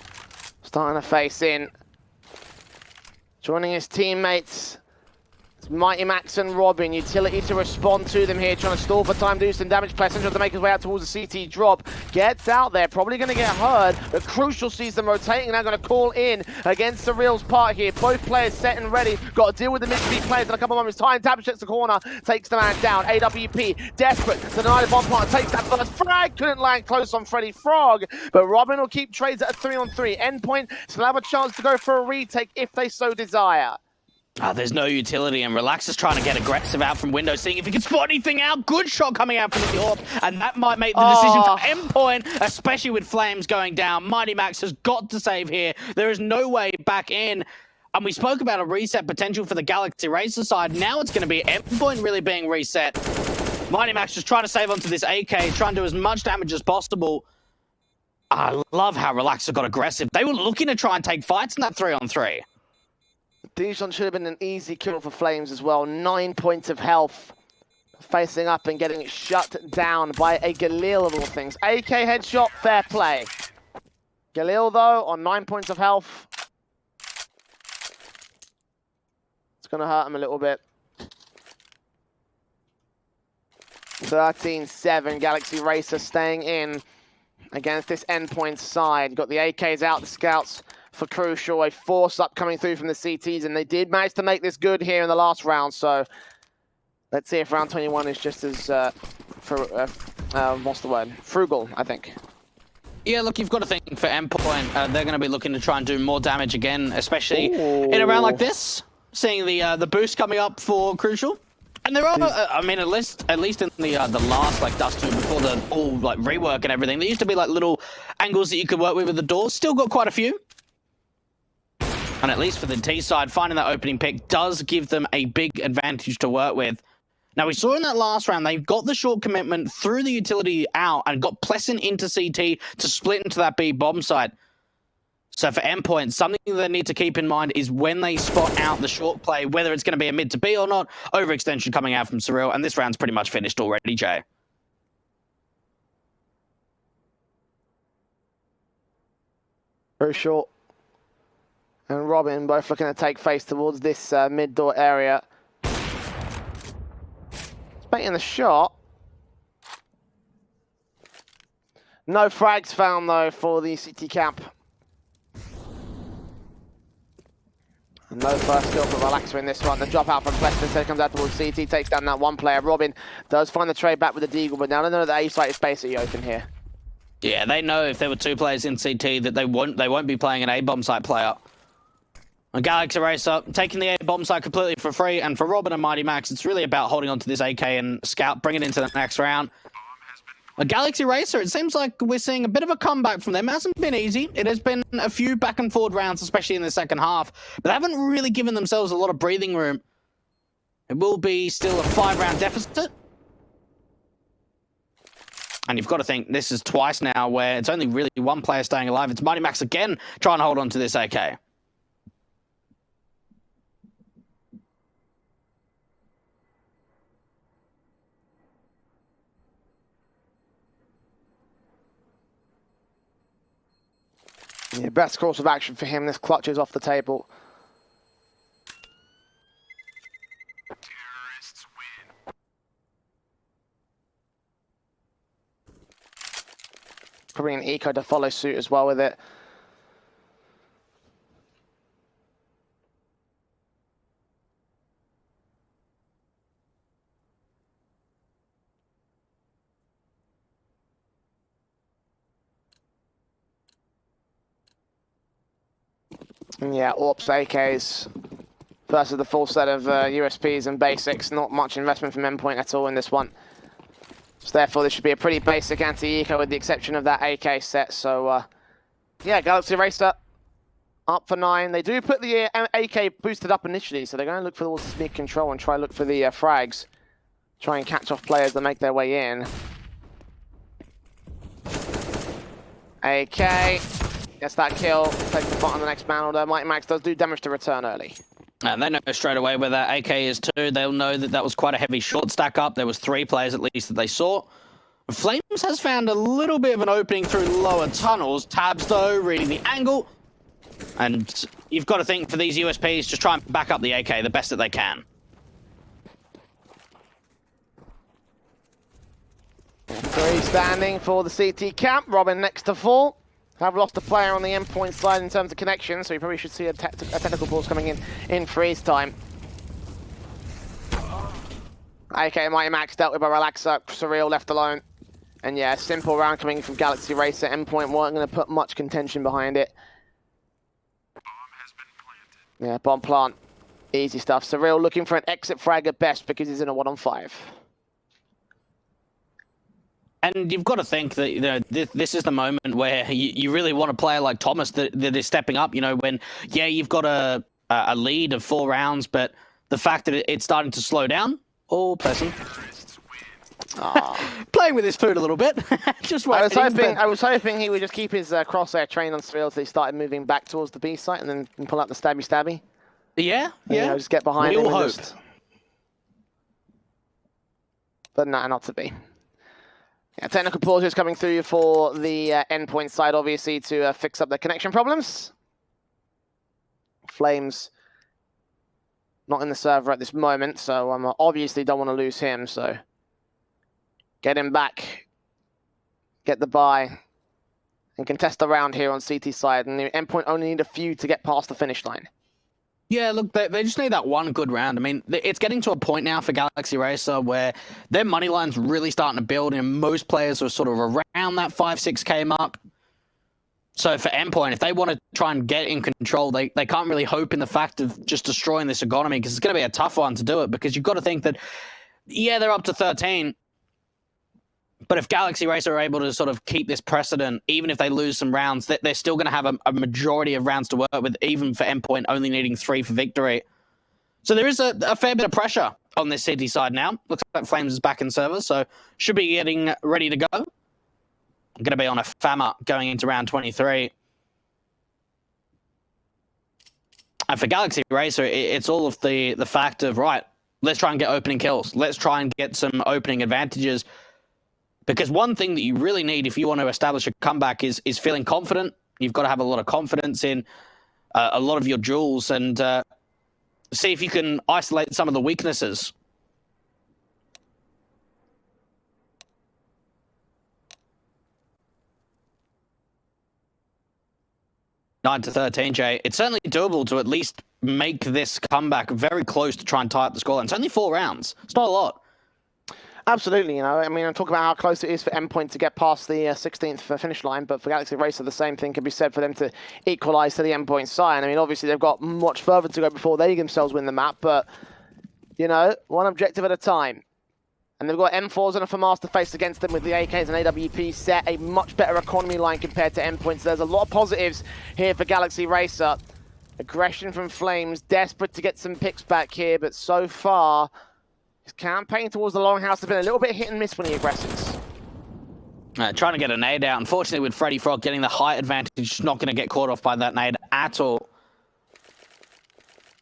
starting to face in. Joining his teammates. It's Mighty Max and Robin, utility to respond to them here, trying to stall for time, do some damage. Pleasant to make his way out towards the CT drop. Gets out there, probably going to get heard, but Crucial sees them rotating, now going to call in against the Real's part here. Both players set and ready, got to deal with the mid-speed players in a couple of moments' time. Tab checks the corner, takes the man down. AWP, desperate to deny the bomb partner, takes that first frag, couldn't land close on Freddy Frog, but Robin will keep trades at a 3-on-3. Endpoint still have a chance to go for a retake if they so desire. There's no utility, and Relax is trying to get aggressive out from window, seeing if he can spot anything out. Good shot coming out from the AWP, and that might make the decision for Endpoint, especially with Flames going down. Mighty Max has got to save here. There is no way back in. And we spoke about a reset potential for the Galaxy Racer side. Now it's going to be Endpoint really being reset. Mighty Max just trying to save onto this AK, trying to do as much damage as possible. I love how Relaxer got aggressive. They were looking to try and take fights in that 3-on-3. Dijon should have been an easy kill for Flames as well. 9 points of health. Facing up and getting shut down by a Galil of all things. AK headshot, fair play. Galil, though, on 9 points of health. It's going to hurt him a little bit. 13-7, Galaxy Racer staying in against this Endpoint side. Got the AKs out, the scouts for Crucial, a force up coming through from the CTs, and they did manage to make this good here in the last round, so let's see if round 21 is just as, what's the word? Frugal, I think. Yeah, look, you've got to think for Endpoint, they're going to be looking to try and do more damage again, especially in a round like this, seeing the boost coming up for Crucial. And there are, I mean, at least in the last like Dust 2 before the all like rework and everything, there used to be like little angles that you could work with the doors. Still got quite a few. And at least for the T side, finding that opening pick does give them a big advantage to work with. Now, we saw in that last round, they got the short commitment through the utility out and got Pleasant into CT to split into that B bomb site. So for Endpoint, something they need to keep in mind is when they spot out the short play, whether it's going to be a mid to B or not, overextension coming out from Surreal, and this round's pretty much finished already, Jay. Very short. And Robin both looking to take face towards this mid-door area. Baiting the shot. No frags found, though, for the CT camp. And no first kill for Relaxer in this one. The drop out from Preston instead comes out towards CT, takes down that one player. Robin does find the trade back with the Deagle, but now they know the A site is basically open here. Yeah, they know if there were two players in CT that they won't be playing an A bomb site player. And Galaxy Racer taking the A bomb site completely for free, and for Robin and Mighty Max, it's really about holding on to this AK and Scout, bring it into the next round. A Galaxy Racer, it seems like we're seeing a bit of a comeback from them. It hasn't been easy. It has been a few back and forward rounds, especially in the second half, but they haven't really given themselves a lot of breathing room. It will be still a 5-round deficit. And you've got to think this is twice now where it's only really one player staying alive. It's Mighty Max again trying to hold on to this AK. Yeah, best course of action for him. This clutch is off the table. Terrorists win. Probably an eco to follow suit as well with it. Yeah, AWPs, AKs versus the full set of USPs and basics. Not much investment from Endpoint at all in this one. So therefore, this should be a pretty basic anti-eco with the exception of that AK set. So, yeah, Galaxy Racer up for 9. They do put the AK boosted up initially, so they're going to look for all the sneak control and try to look for the frags. Try and catch off players that make their way in. AK. Gets that kill, takes the spot on the next man, although Mighty Max does do damage to return early. And they know straight away where that AK is too. They'll know that that was quite a heavy short stack up. There was 3 players at least that they saw. Flames has found a little bit of an opening through lower tunnels. Tabs though, reading the angle. And you've got to think for these USPs, just try and back up the AK the best that they can. Three standing for the CT camp. Robin next to 4. Have lost a player on the Endpoint side in terms of connection, so you probably should see a technical pause coming in freeze time. Okay, Mighty Max dealt with by Relaxer, Surreal left alone. And yeah, simple round coming from Galaxy Racer. Endpoint weren't going to put much contention behind it. Bomb has been planted. Yeah, bomb plant. Easy stuff. Surreal looking for an exit frag at best because he's in a 1-on-5. And you've got to think that, you know, this is the moment where you really want a player like Thomas that is stepping up, you know, when, yeah, you've got a lead of 4 rounds, but the fact that it's starting to slow down, oh, person. Playing with his food a little bit. Just waiting, I was hoping he would just keep his crosshair trained on Surreal so he started moving back towards the B site and then pull out the stabby. Yeah, And, yeah. you know, just get behind We him all and hope. just... But nah, not to be. Yeah, technical pauses coming through for the Endpoint side, obviously, to fix up the connection problems. Flames not in the server at this moment, so I obviously don't want to lose him, so get him back, get the buy, and contest the round here on CT side. And the Endpoint only need a few to get past the finish line. Yeah, look, they just need that one good round. I mean, it's getting to a point now for Galaxy Racer where their money line's really starting to build, and most players are sort of around that 5-6K mark. So for Endpoint, if they want to try and get in control, they can't really hope in the fact of just destroying this economy, because it's going to be a tough one to do it, because you've got to think that, yeah, they're up to 13, but if Galaxy Racer are able to sort of keep this precedent, even if they lose some rounds, they're still going to have a majority of rounds to work with, even for Endpoint only needing 3 for victory. So there is a fair bit of pressure on this CT side now. Looks like Flames is back in server, so should be getting ready to go. Going to be on a FAMA going into round 23. And for Galaxy Racer, it's all of the fact of, right, let's try and get opening kills. Let's try and get some opening advantages. Because one thing that you really need if you want to establish a comeback is feeling confident. You've got to have a lot of confidence in a lot of your duels and see if you can isolate some of the weaknesses. Nine to 13, Jay. It's certainly doable to at least make this comeback very close to try and tie up the scoreline. It's only 4 rounds. It's not a lot. Absolutely, you know, I mean, I'm talking about how close it is for Endpoint to get past the 16th finish line, but for Galaxy Racer, the same thing can be said for them to equalise to the Endpoint side. I mean, obviously, they've got much further to go before they themselves win the map, but, you know, one objective at a time. And they've got M4s and a FAMAS to face against them with the AKs and AWP set, a much better economy line compared to Endpoint, so there's a lot of positives here for Galaxy Racer. Aggression from Flames, desperate to get some picks back here, but so far, his campaign towards the Longhouse has been a little bit hit and miss when he aggresses. Trying to get a nade out. Unfortunately, with Freddy Frog getting the height advantage, just not going to get caught off by that nade at all.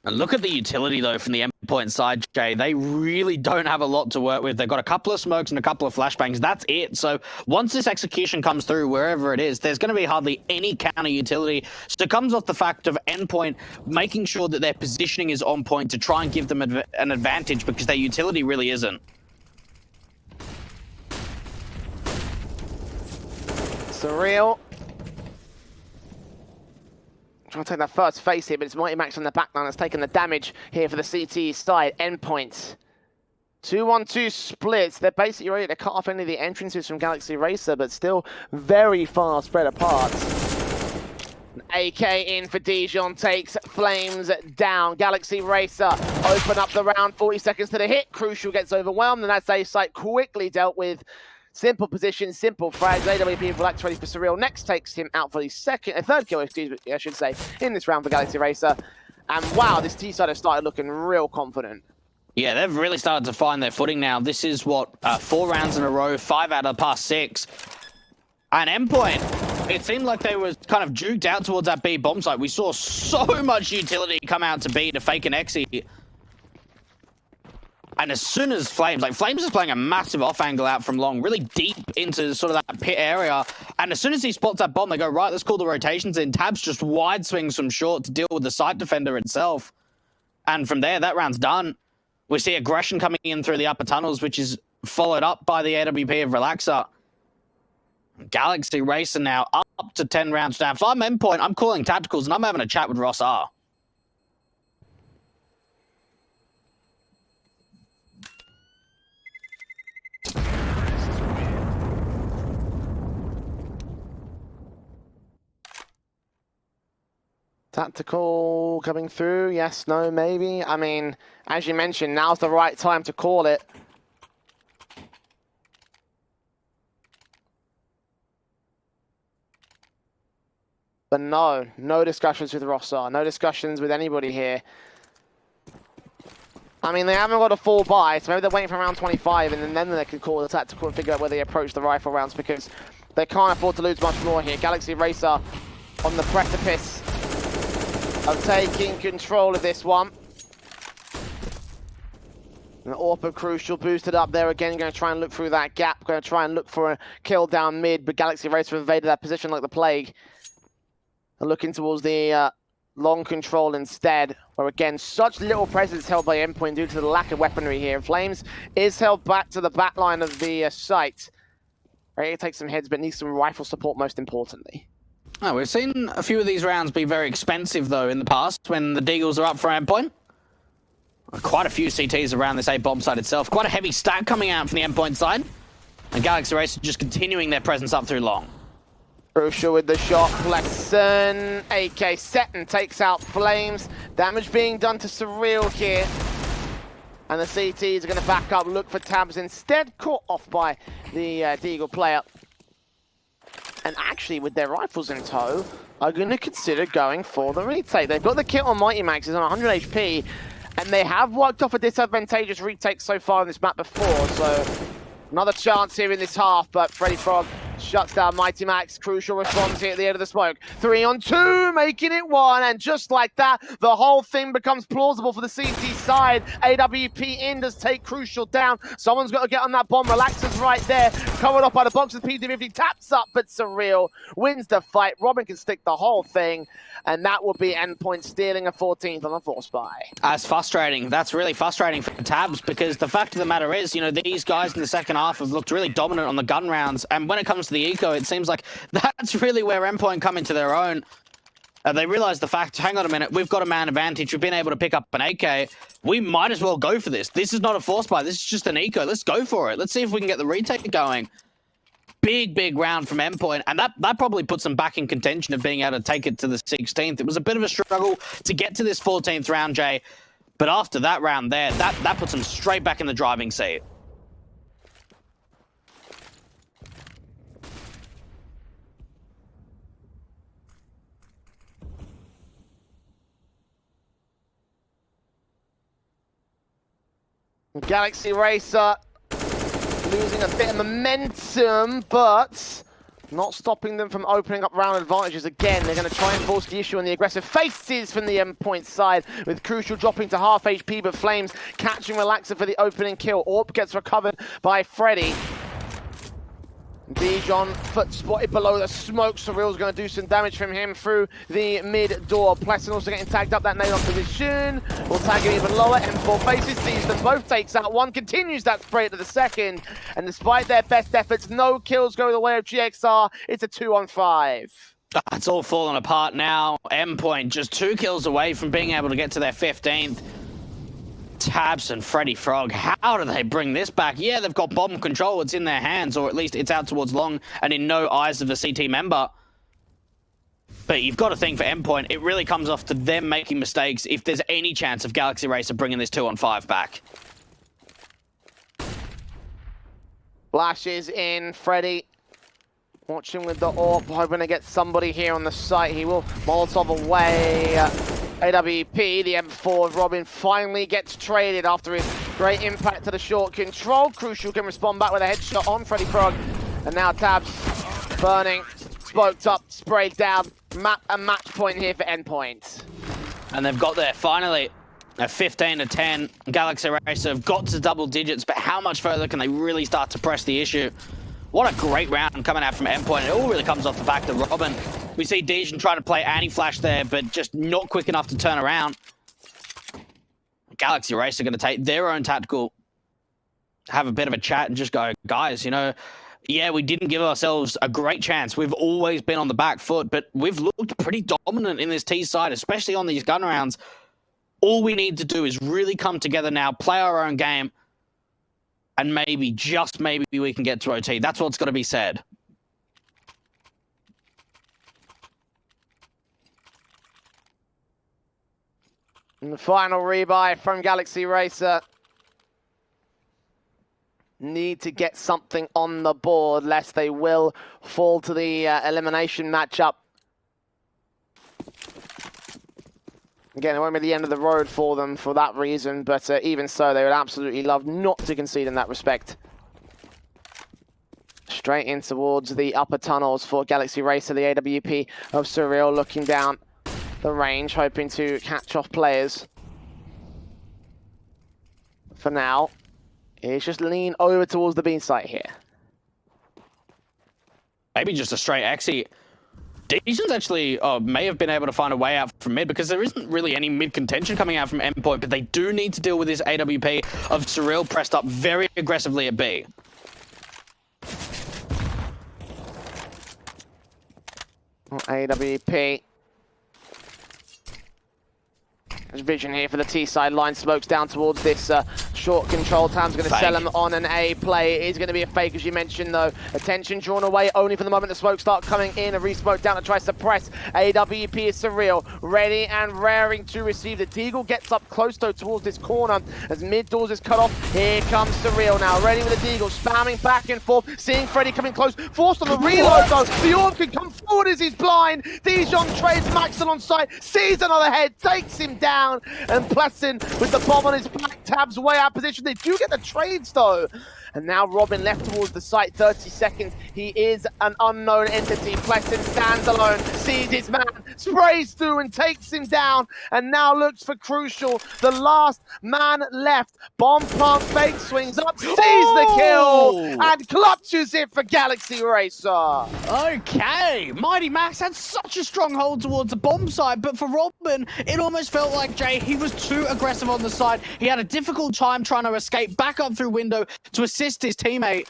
And look at the utility, though, from the Endpoint side, Jay. They really don't have a lot to work with. They've got a couple of smokes and a couple of flashbangs. That's it. So once this execution comes through, wherever it is, there's going to be hardly any counter utility. So it comes off the fact of Endpoint making sure that their positioning is on point to try and give them an advantage, because their utility really isn't. Surreal. Trying to take that first face here, but it's Mighty Max on the back line that's taken the damage here for the CT side. Endpoint. 2-1-2 splits. They're basically ready to cut off any of the entrances from Galaxy Racer, but still very far spread apart. AK in for Dijon, takes Flames down. Galaxy Racer open up the round, 40 seconds to the hit. Crucial gets overwhelmed, and that's A-Site quickly dealt with. Simple position, simple frags. AWP Relax ready for Surreal. Next takes him out for the third kill, excuse me, I should say, in this round for Galaxy Racer. And wow, this T-side has started looking real confident. Yeah, they've really started to find their footing now. This is, what, 4 rounds in a row, 5 out of the past 6. And Endpoint, it seemed like they were kind of juked out towards that B bomb site. We saw so much utility come out to B to fake an Exy. And as soon as Flames is playing a massive off angle out from long, really deep into sort of that pit area. And as soon as he spots that bomb, they go, right, let's call the rotations in. Tabs just wide swings from short to deal with the site defender itself. And from there, that round's done. We see aggression coming in through the upper tunnels, which is followed up by the AWP of Relaxer. Galaxy Racer now up to 10 rounds down. If I'm Endpoint, I'm calling tacticals and I'm having a chat with Ross R. Tactical coming through, yes, no, maybe. I mean, as you mentioned, now's the right time to call it. But no discussions with Rossar, no discussions with anybody here. I mean, they haven't got a full buy, so maybe they're waiting for round 25, and then they can call the tactical and figure out where they approach the rifle rounds, because they can't afford to lose much more here. Galaxy Racer on the precipice of taking control of this one. And Orpa Crucial boosted up there again, going to try and look through that gap, going to try and look for a kill down mid, but Galaxy Racer invaded that position like the plague. They're looking towards the long control instead, where again, such little presence held by Endpoint due to the lack of weaponry here. Flames is held back to the back line of the site. Ready to take some heads, but needs some rifle support most importantly. Oh, we've seen a few of these rounds be very expensive, though, in the past when the Deagles are up for Endpoint. Quite a few CTs around this A bomb site itself. Quite a heavy stack coming out from the Endpoint side. And Galaxy Racer just continuing their presence up through long. Crucial with the shot. Flexen, AK set and takes out Flames. Damage being done to Surreal here. And the CTs are going to back up, look for Tabs instead. Caught off by the Deagle player. And actually, with their rifles in tow, are going to consider going for the retake. They've got the kit on Mighty Max, he's on 100 HP, and they have worked off a disadvantageous retake so far in this map before, so another chance here in this half, but Freddy Frog shuts down Mighty Max. Crucial response here at the end of the smoke. 3 on 2, making it 1, and just like that, the whole thing becomes plausible for the CT side. AWP in does take Crucial down. Someone's got to get on that bomb. Relaxer's right there, covered up by the box of P250, taps up, but Surreal wins the fight. Robin can stick the whole thing, and that will be Endpoint stealing a 14th on the force buy. That's frustrating. That's really frustrating for Tabs, because the fact of the matter is, you know, these guys in the second half have looked really dominant on the gun rounds, and when it comes to the eco, it seems like that's really where Endpoint come into their own. They realize the fact, hang on a minute, we've got a man advantage. We've been able to pick up an AK. We might as well go for this. This is not a force buy. This is just an eco. Let's go for it. Let's see if we can get the retake going. Big round from Endpoint, and that probably puts them back in contention of being able to take it to the 16th. It was a bit of a struggle to get to this 14th round, Jay, but after that round there, that puts them straight back in the driving seat. Galaxy Racer losing a bit of momentum, but not stopping them from opening up round advantages again. They're going to try and force the issue on the aggressive faces from the Endpoint side, with Crucial dropping to half HP, but Flames catching Relaxer for the opening kill. Orb gets recovered by Freddy. Dijon foot spotted below the smoke. Surreal's going to do some damage from him through the mid door. Plesson also getting tagged up, that nade on position. Will tag him even lower. M4 faces, sees them both, takes out one, continues that spray to the second. And despite their best efforts, no kills go the way of GXR. It's a 2-on-5. It's all falling apart now. Endpoint just 2 kills away from being able to get to their 15th. Tabs and Freddy Frog, how do they bring this back? Yeah, they've got bomb control, it's in their hands, or at least it's out towards long and in no eyes of the CT member. But you've got to think for Endpoint, it really comes off to them making mistakes if there's any chance of Galaxy Racer bringing this 2-on-5 back. Flashes in, Freddy watching with the AWP, hoping to get somebody here on the site. He will Molotov away. AWP, the M4 of Robin, finally gets traded after his great impact to the short control. Crucial can respond back with a headshot on Freddy Frog. And now Tabs burning, smoked up, sprayed down. A match point here for Endpoint. And they've got there, finally, a 15-10. Galaxy Racer have got to double digits, but how much further can they really start to press the issue? What a great round coming out from Endpoint. It all really comes off the fact that Robin, we see Dijon trying to play anti-flash there, but just not quick enough to turn around. Galaxy Race are going to take their own tactical, have a bit of a chat and just go, guys, you know, yeah, we didn't give ourselves a great chance. We've always been on the back foot, but we've looked pretty dominant in this T side, especially on these gun rounds. All we need to do is really come together now, play our own game, and maybe, just maybe, we can get to OT. That's what's got to be said. And the final rebuy from Galaxy Racer. Need to get something on the board, lest they will fall to the elimination matchup. Again, it won't be the end of the road for them for that reason, but even so, they would absolutely love not to concede in that respect. Straight in towards the upper tunnels for Galaxy Racer, the AWP of Surreal looking down the range, hoping to catch off players. For now, it's just lean over towards the B site here. Maybe just a straight exit. Dijon's actually may have been able to find a way out from mid because there isn't really any mid contention coming out from Endpoint, but they do need to deal with this AWP of Surreal pressed up very aggressively at B. AWP. There's vision here for the T side. Line smokes down towards this short control. Tam's going to sell him on an A play. It is going to be a fake, as you mentioned, though. Attention drawn away only for the moment the smoke start coming in. A re-smoke down to try to suppress. AWP is Surreal. Ready and raring to receive. The Deagle gets up close, though, towards this corner as mid doors is cut off. Here comes Surreal now. Ready with the Deagle. Spamming back and forth. Seeing Freddy coming close. Forced on the reload, though. The Orb can come forward as he's blind. Dijon trades Maxon on site. Sees another head. Takes him down. And Plessin with the bomb on his back. Tabs way out of position. They do get the trades, though. And now Robin left towards the site, 30 seconds. He is an unknown entity. Plessin stands alone, sees his man, sprays through and takes him down. And now looks for Crucial, the last man left. Bomb plant fake, swings up, sees the kill, and clutches it for Galaxy Racer. Okay, Mighty Max had such a strong hold towards the bomb side, but for Robin, it almost felt like, Jay, he was too aggressive on the side. He had a difficult time trying to escape back up through window to assist his teammate.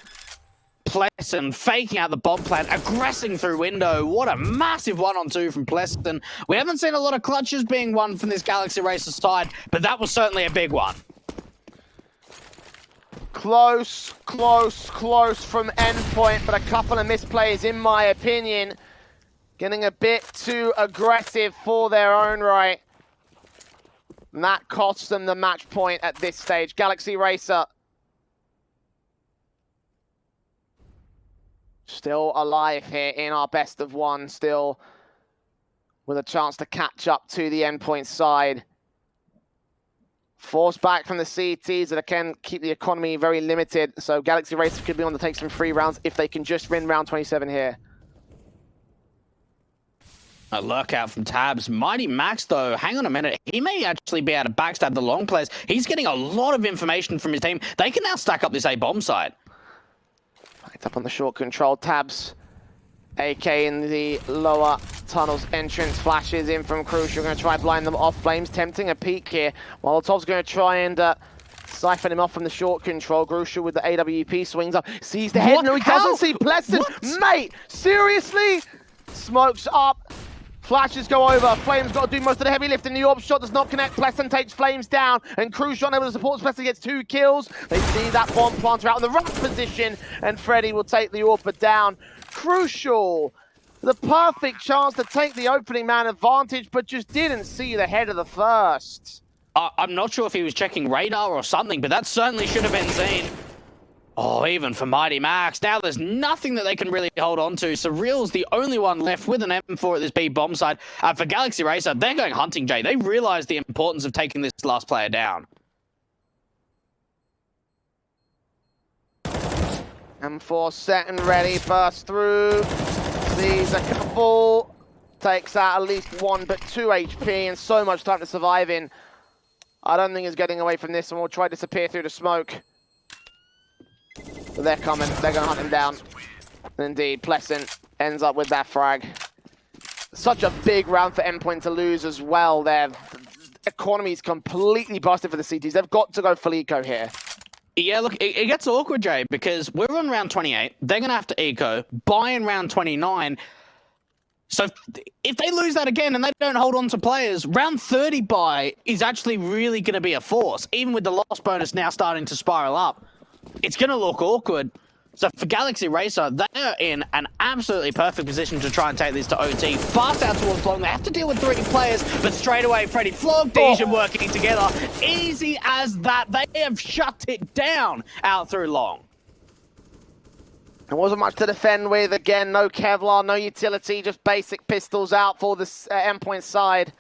Plesson faking out the bomb plant, aggressing through window. What a massive 1-on-2 from Plesson. We haven't seen a lot of clutches being won from this Galaxy Racer side, but that was certainly a big one. Close from Endpoint, but a couple of misplays in my opinion. Getting a bit too aggressive for their own right. And that costs them the match point at this stage. Galaxy Racer still alive here in our best of one, still with a chance to catch up to the Endpoint side. Forced back from the CTs that can keep the economy very limited. So Galaxy Racer could be on the take some free rounds if they can just win round 27 here. A lurk out from Tabs. Mighty Max, though, hang on a minute. He may actually be able to backstab the long players. He's getting a lot of information from his team. They can now stack up this A-bomb side. It's up on the short control. Tabs, AK in the lower tunnels entrance. Flashes in from Crucial. Going to try blind them off. Flames tempting a peek here. Molotov's going to try and siphon him off from the short control. Crucial with the AWP swings up. Sees the head. What? No, he How? doesn't see Plesson. Mate, seriously? Smokes up. Flashes go over. Flames got to do most of the heavy lifting. The orb shot does not connect. Plesson takes Flames down. And Crucial unable to support. Plesson gets 2 kills. They see that bomb planter out in the right position. And Freddy will take the Orb down. Crucial. The perfect chance to take the opening man advantage, but just didn't see the head of the first. I'm not sure if he was checking radar or something, but that certainly should have been seen. Oh, even for Mighty Max. Now there's nothing that they can really hold on to. Surreal's the only one left with an M4 at this B bomb side. For Galaxy Racer, they're going hunting, Jay. They realize the importance of taking this last player down. M4 set and ready, burst through, sees a couple, takes out at least 1 but 2 HP and so much time to survive in. I don't think he's getting away from this and will try to disappear through the smoke. But they're coming, they're going to hunt him down. And indeed, Plesson ends up with that frag. Such a big round for Endpoint to lose as well. Their economy's completely busted for the CTs. They've got to go full eco here. Yeah, look, it gets awkward, Jay, because we're on round 28. They're going to have to eco, buy in round 29. So if they lose that again and they don't hold on to players, round 30 buy is actually really going to be a force, even with the loss bonus now starting to spiral up. It's going to look awkward. So for Galaxy Racer, they're in an absolutely perfect position to try and take this to OT. Fast out towards long. They have to deal with 3 players, but straight away, Freddy Flog, Dejan working together. Easy as that. They have shut it down out through long. There wasn't much to defend with. Again, no Kevlar, no utility, just basic pistols out for the Endpoint side.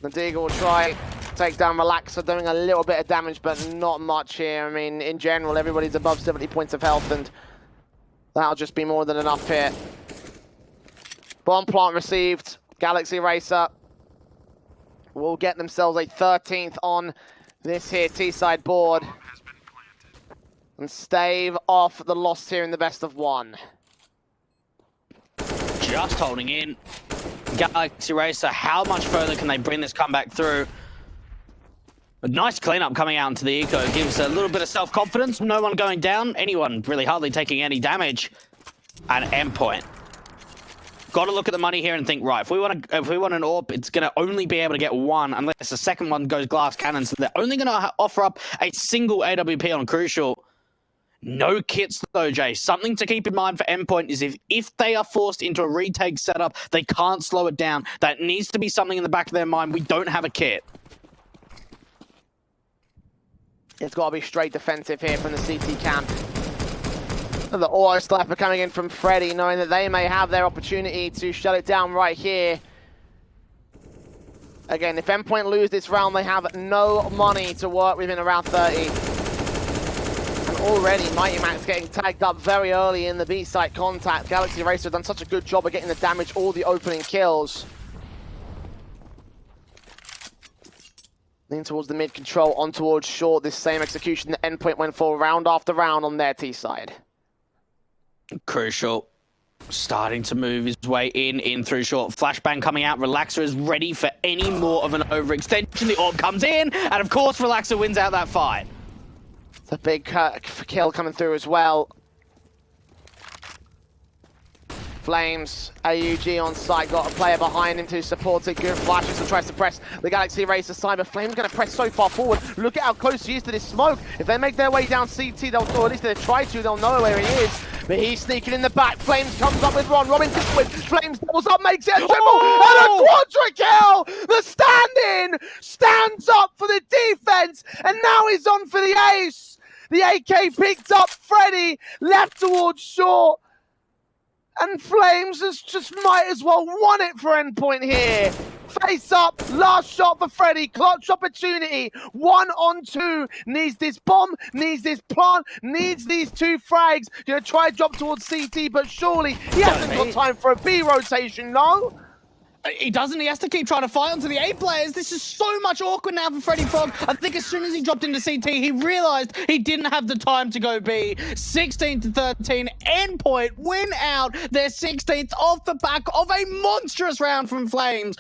The Deagle will try take down Relaxer, doing a little bit of damage, but not much here. I mean, in general, everybody's above 70 points of health, and that'll just be more than enough here. Bomb plant received. Galaxy Racer will get themselves a 13th on this here T-side board and stave off the loss here in the best of one. Just holding in. Galaxy Racer, how much further can they bring this comeback through? A nice cleanup coming out into the eco gives a little bit of self-confidence. No one going down, anyone really hardly taking any damage. And Endpoint. Got to look at the money here and think, right, if we want an orb, it's going to only be able to get 1 unless the second one goes glass cannon. So they're only going to offer up a single AWP on Crucial. No kits though, Jay. Something to keep in mind for Endpoint is if they are forced into a retake setup, they can't slow it down. That needs to be something in the back of their mind. We don't have a kit. It's got to be straight defensive here from the CT camp. And the auto sniper coming in from Freddy, knowing that they may have their opportunity to shut it down right here. Again, if Endpoint lose this round, they have no money to work with in around 30. And already, Mighty Max getting tagged up very early in the B-site contact. Galaxy Racer have done such a good job of getting the damage, all the opening kills. Lean towards the mid control, on towards short. This same execution that Endpoint went for round after round on their T side. Crucial. Starting to move his way in through short. Flashbang coming out. Relaxer is ready for any more of an overextension. The orb comes in, and of course Relaxer wins out that fight. It's a big kill coming through as well. Flames, AUG on site, got a player behind him to support it. Good flashes and tries to press the Galaxy Racer side, but Flames going to press so far forward. Look at how close he is to this smoke. If they make their way down CT, they'll, or at least they try to, they'll know where he is. But he's sneaking in the back. Flames comes up with Ron. Robin to win. Flames doubles up, makes it a triple, and a quadra kill! The stand-in stands up for the defense, and now he's on for the ace. The AK picked up Freddy, left towards short. And Flames has just might as well won it for Endpoint here. Face up, last shot for Freddy, clutch opportunity. 1 on 2, needs this bomb, needs this plant, needs these 2 frags. Gonna try drop towards CT, but surely he hasn't got time for a B rotation, no? He doesn't. He has to keep trying to fight onto the A players. This is so much awkward now for Freddy Frog. I think as soon as he dropped into CT, he realized he didn't have the time to go B. 16-13, Endpoint win out their 16th off the back of a monstrous round from Flames.